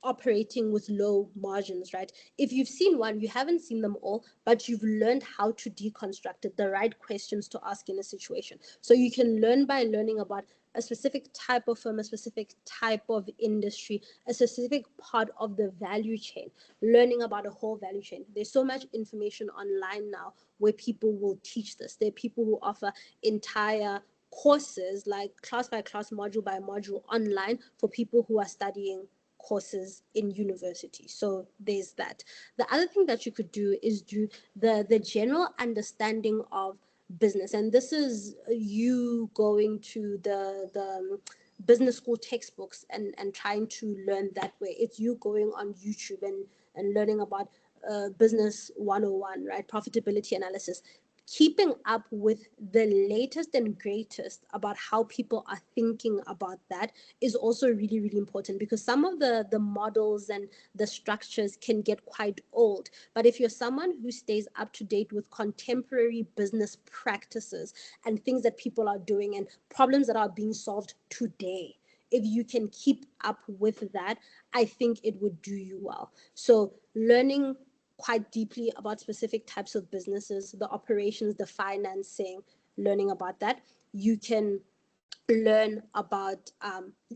operating with low margins, right? If you've seen one, you haven't seen them all, but you've learned how to deconstruct it, the right questions to ask in a situation. So you can learn by learning about a specific type of firm, a specific type of industry, a specific part of the value chain, learning about a whole value chain. There's so much information online now where people will teach this. There are people who offer entire courses, like class by class, module by module, online for people who are studying courses in university. So there's that. The other thing that you could do is do the general understanding of business, and this is you going to the business school textbooks and trying to learn that way. It's you going on YouTube and learning about business 101, right? Profitability analysis. Keeping up with the latest and greatest about how people are thinking about that is also really, really important, because some of the models and the structures can get quite old. But if you're someone who stays up to date with contemporary business practices and things that people are doing and problems that are being solved today, if you can keep up with that, I think it would do you well. So learning quite deeply about specific types of businesses, the operations, the financing, learning about that. You can learn about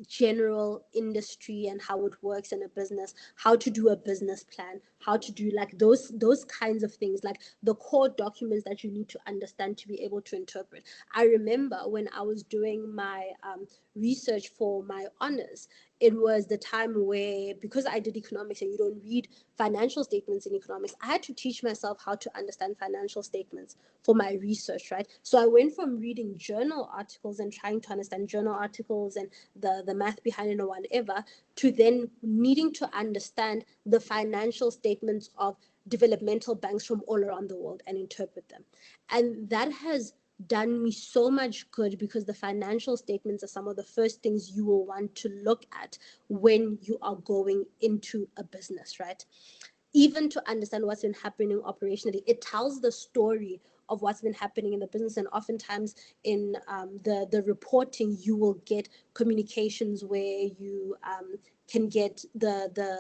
general industry and how it works in a business, how to do a business plan, how to do like those kinds of things, like the core documents that you need to understand to be able to interpret. I remember when I was doing my research for my honors, it was the time where, because I did economics and you don't read financial statements in economics, I had to teach myself how to understand financial statements for my research, right? So I went from reading journal articles and trying to understand journal articles and the math behind it or whatever, to then needing to understand the financial statements of developmental banks from all around the world and interpret them. And that has done me so much good, because the financial statements are some of the first things you will want to look at when you are going into a business, right? Even to understand what's been happening operationally, it tells the story of what's been happening in the business. And oftentimes in the reporting, you will get communications where you can get the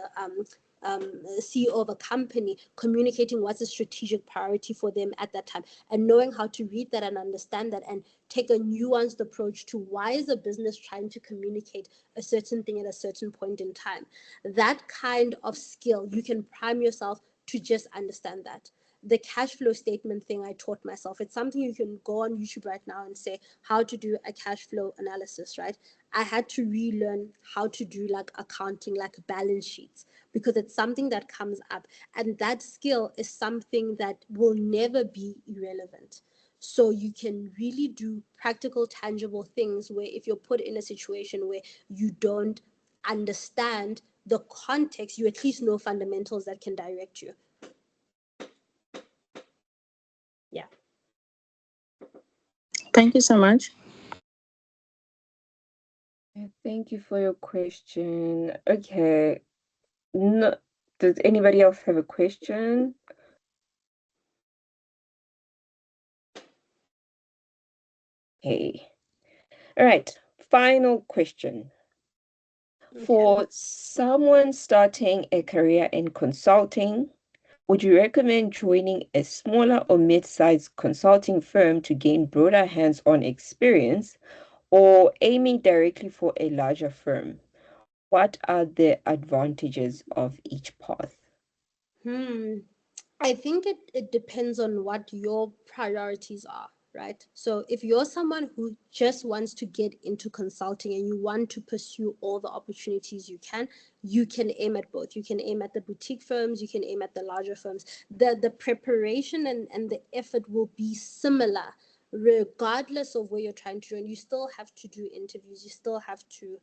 CEO of a company communicating what's a strategic priority for them at that time, and knowing how to read that and understand that and take a nuanced approach to why is a business trying to communicate a certain thing at a certain point in time. That kind of skill, you can prime yourself to just understand that. the cash flow statement thing I taught myself. It's something you can go on YouTube right now and say how to do a cash flow analysis, right? I had to relearn how to do like accounting, like balance sheets, because it's something that comes up, and that skill is something that will never be irrelevant. So you can really do practical, tangible things where if you're put in a situation where you don't understand the context, you at least know fundamentals that can direct you. Yeah. Thank you so much. Thank you for your question. Okay. No, does anybody else have a question? Okay. All right. Final question. Okay. For someone starting a career in consulting, would you recommend joining a smaller or mid-sized consulting firm to gain broader hands-on experience, or aiming directly for a larger firm? What are the advantages of each path? I think it depends on what your priorities are, right? So if you're someone who just wants to get into consulting and you want to pursue all the opportunities you can aim at both. You can aim at the boutique firms, you can aim at the larger firms. The preparation and the effort will be similar regardless of where you're trying to join. You still have to do interviews, you still have to,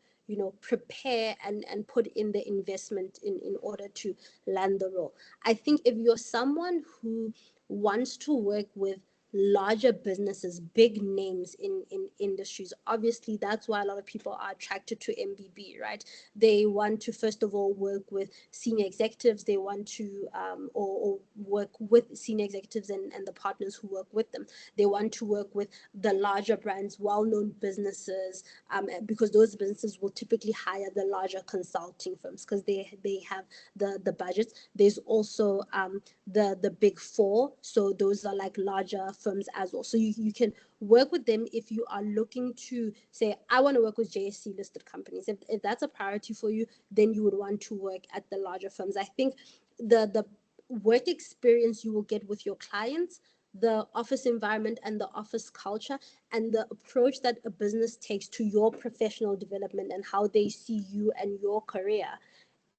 prepare and put in the investment in order to land the role. I think if you're someone who wants to work with larger businesses, big names in industries, obviously that's why a lot of people are attracted to MBB, right? They want to first of all work with senior executives. They want to or work with senior executives and the partners who work with them. They want to work with the larger brands, well-known businesses, because those businesses will typically hire the larger consulting firms because they have the budgets. There's also the big four, so those are like larger firms as well. So you can work with them if you are looking to say, I want to work with JSC listed companies. If that's a priority for you, then you would want to work at the larger firms. I think the work experience you will get with your clients, the office environment and the office culture, and the approach that a business takes to your professional development and how they see you and your career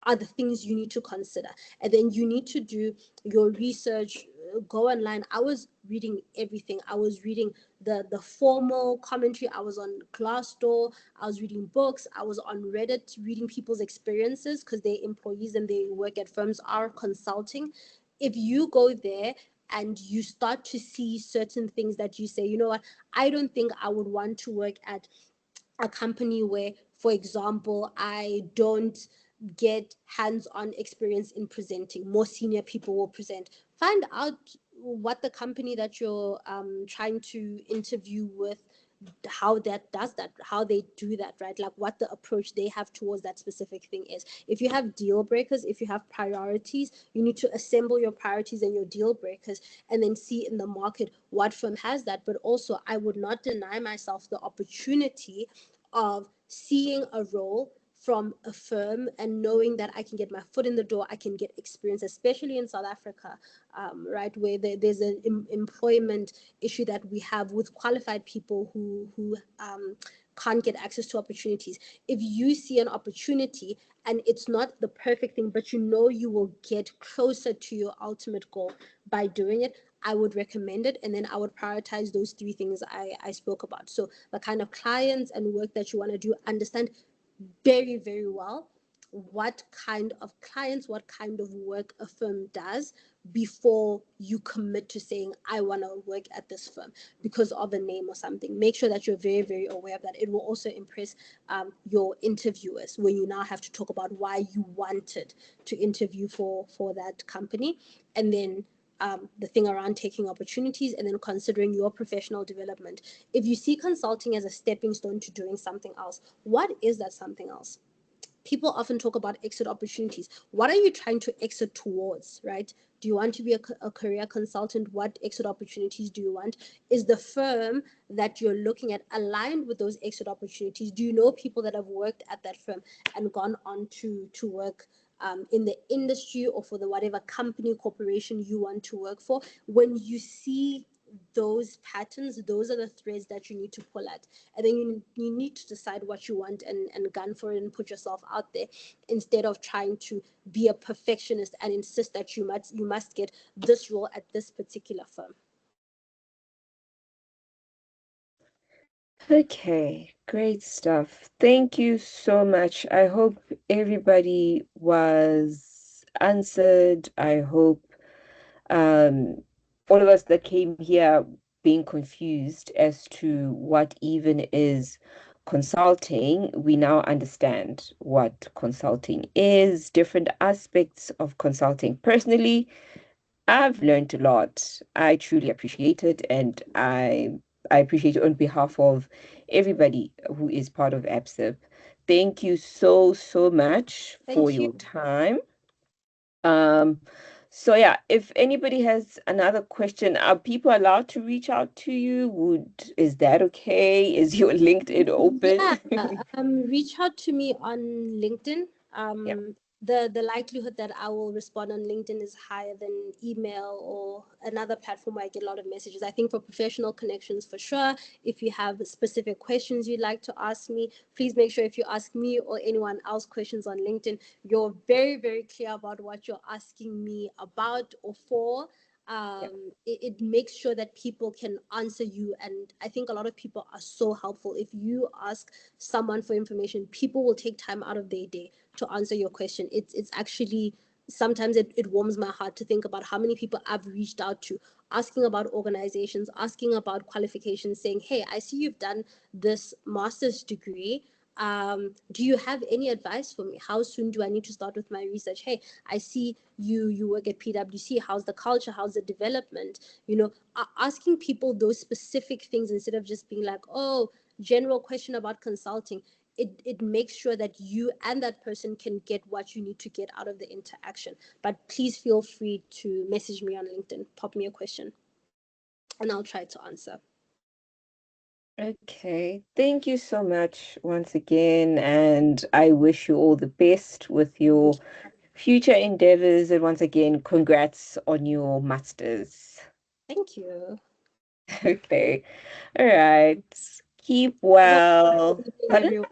are the things you need to consider. And then you need to do your research, go online. I was reading everything. I was reading the formal commentary. I was on Glassdoor. I was reading books. I was on Reddit reading people's experiences because they're employees and they work at firms are consulting. If you go there and you start to see certain things that you say, you know what, I don't think I would want to work at a company where, for example, I don't get hands-on experience in presenting. More senior people will present. Find out what the company that you're trying to interview with, how that does that, how they do that, right? Like what the approach they have towards that specific thing is. If you have deal breakers, if you have priorities, you need to assemble your priorities and your deal breakers and then see in the market what firm has that. But also, I would not deny myself the opportunity of seeing a role from a firm and knowing that I can get my foot in the door, I can get experience, especially in South Africa, right, where there's an employment issue that we have with qualified people who can't get access to opportunities. If you see an opportunity and it's not the perfect thing, but you know you will get closer to your ultimate goal by doing it, I would recommend it. And then I would prioritize those three things I spoke about. So the kind of clients and work that you want to do, understand very, very well what kind of clients, what kind of work a firm does before you commit to saying, I want to work at this firm because of a name or something. Make sure that you're very, very aware of that. It will also impress your interviewers when you now have to talk about why you wanted to interview for that company. And then the thing around taking opportunities and then considering your professional development. If you see consulting as a stepping stone to doing something else, what is that something else? People often talk about exit opportunities. What are you trying to exit towards, right? Do you want to be a career consultant? What exit opportunities do you want? Is the firm that you're looking at aligned with those exit opportunities? Do you know people that have worked at that firm and gone on to work in the industry or for the whatever company, corporation you want to work for, when you see those patterns, those are the threads that you need to pull at. And then you need to decide what you want and gun for it and put yourself out there, instead of trying to be a perfectionist and insist that you must get this role at this particular firm. Okay, great stuff. Thank you so much. I hope everybody was answered. I hope all of us that came here being confused as to what even is consulting, we now understand what consulting is, different aspects of consulting. Personally, I've learned a lot. I truly appreciate it, and I appreciate it on behalf of everybody who is part of APSIP. Thank you so, so much for Thank you. your time. Um, so yeah, if anybody has another question, are people allowed to reach out to you? Is that okay? Is your LinkedIn open? Yeah, reach out to me on LinkedIn. Yeah. The likelihood that I will respond on LinkedIn is higher than email or another platform where I get a lot of messages. I think for professional connections, for sure. If you have specific questions you'd like to ask me, please make sure if you ask me or anyone else questions on LinkedIn, you're very, very clear about what you're asking me about or for. It makes sure that people can answer you, and I think a lot of people are so helpful. If you ask someone for information, people will take time out of their day to answer your question. It's actually, sometimes it warms my heart to think about how many people I've reached out to, asking about organizations, asking about qualifications, saying, hey, I see you've done this master's degree. Do you have any advice for me? How soon do I need to start with my research? Hey, I see you work at PwC. How's the culture? How's the development? Asking people those specific things instead of just being like, oh, general question about consulting. It makes sure that you and that person can get what you need to get out of the interaction. But please feel free to message me on LinkedIn, pop me a question, and I'll try to answer. Okay. Thank you so much once again, and I wish you all the best with your future endeavors. And once again, congrats on your masters. Thank you. Okay. All right. Keep Have a well. good evening, Pardon? everyone.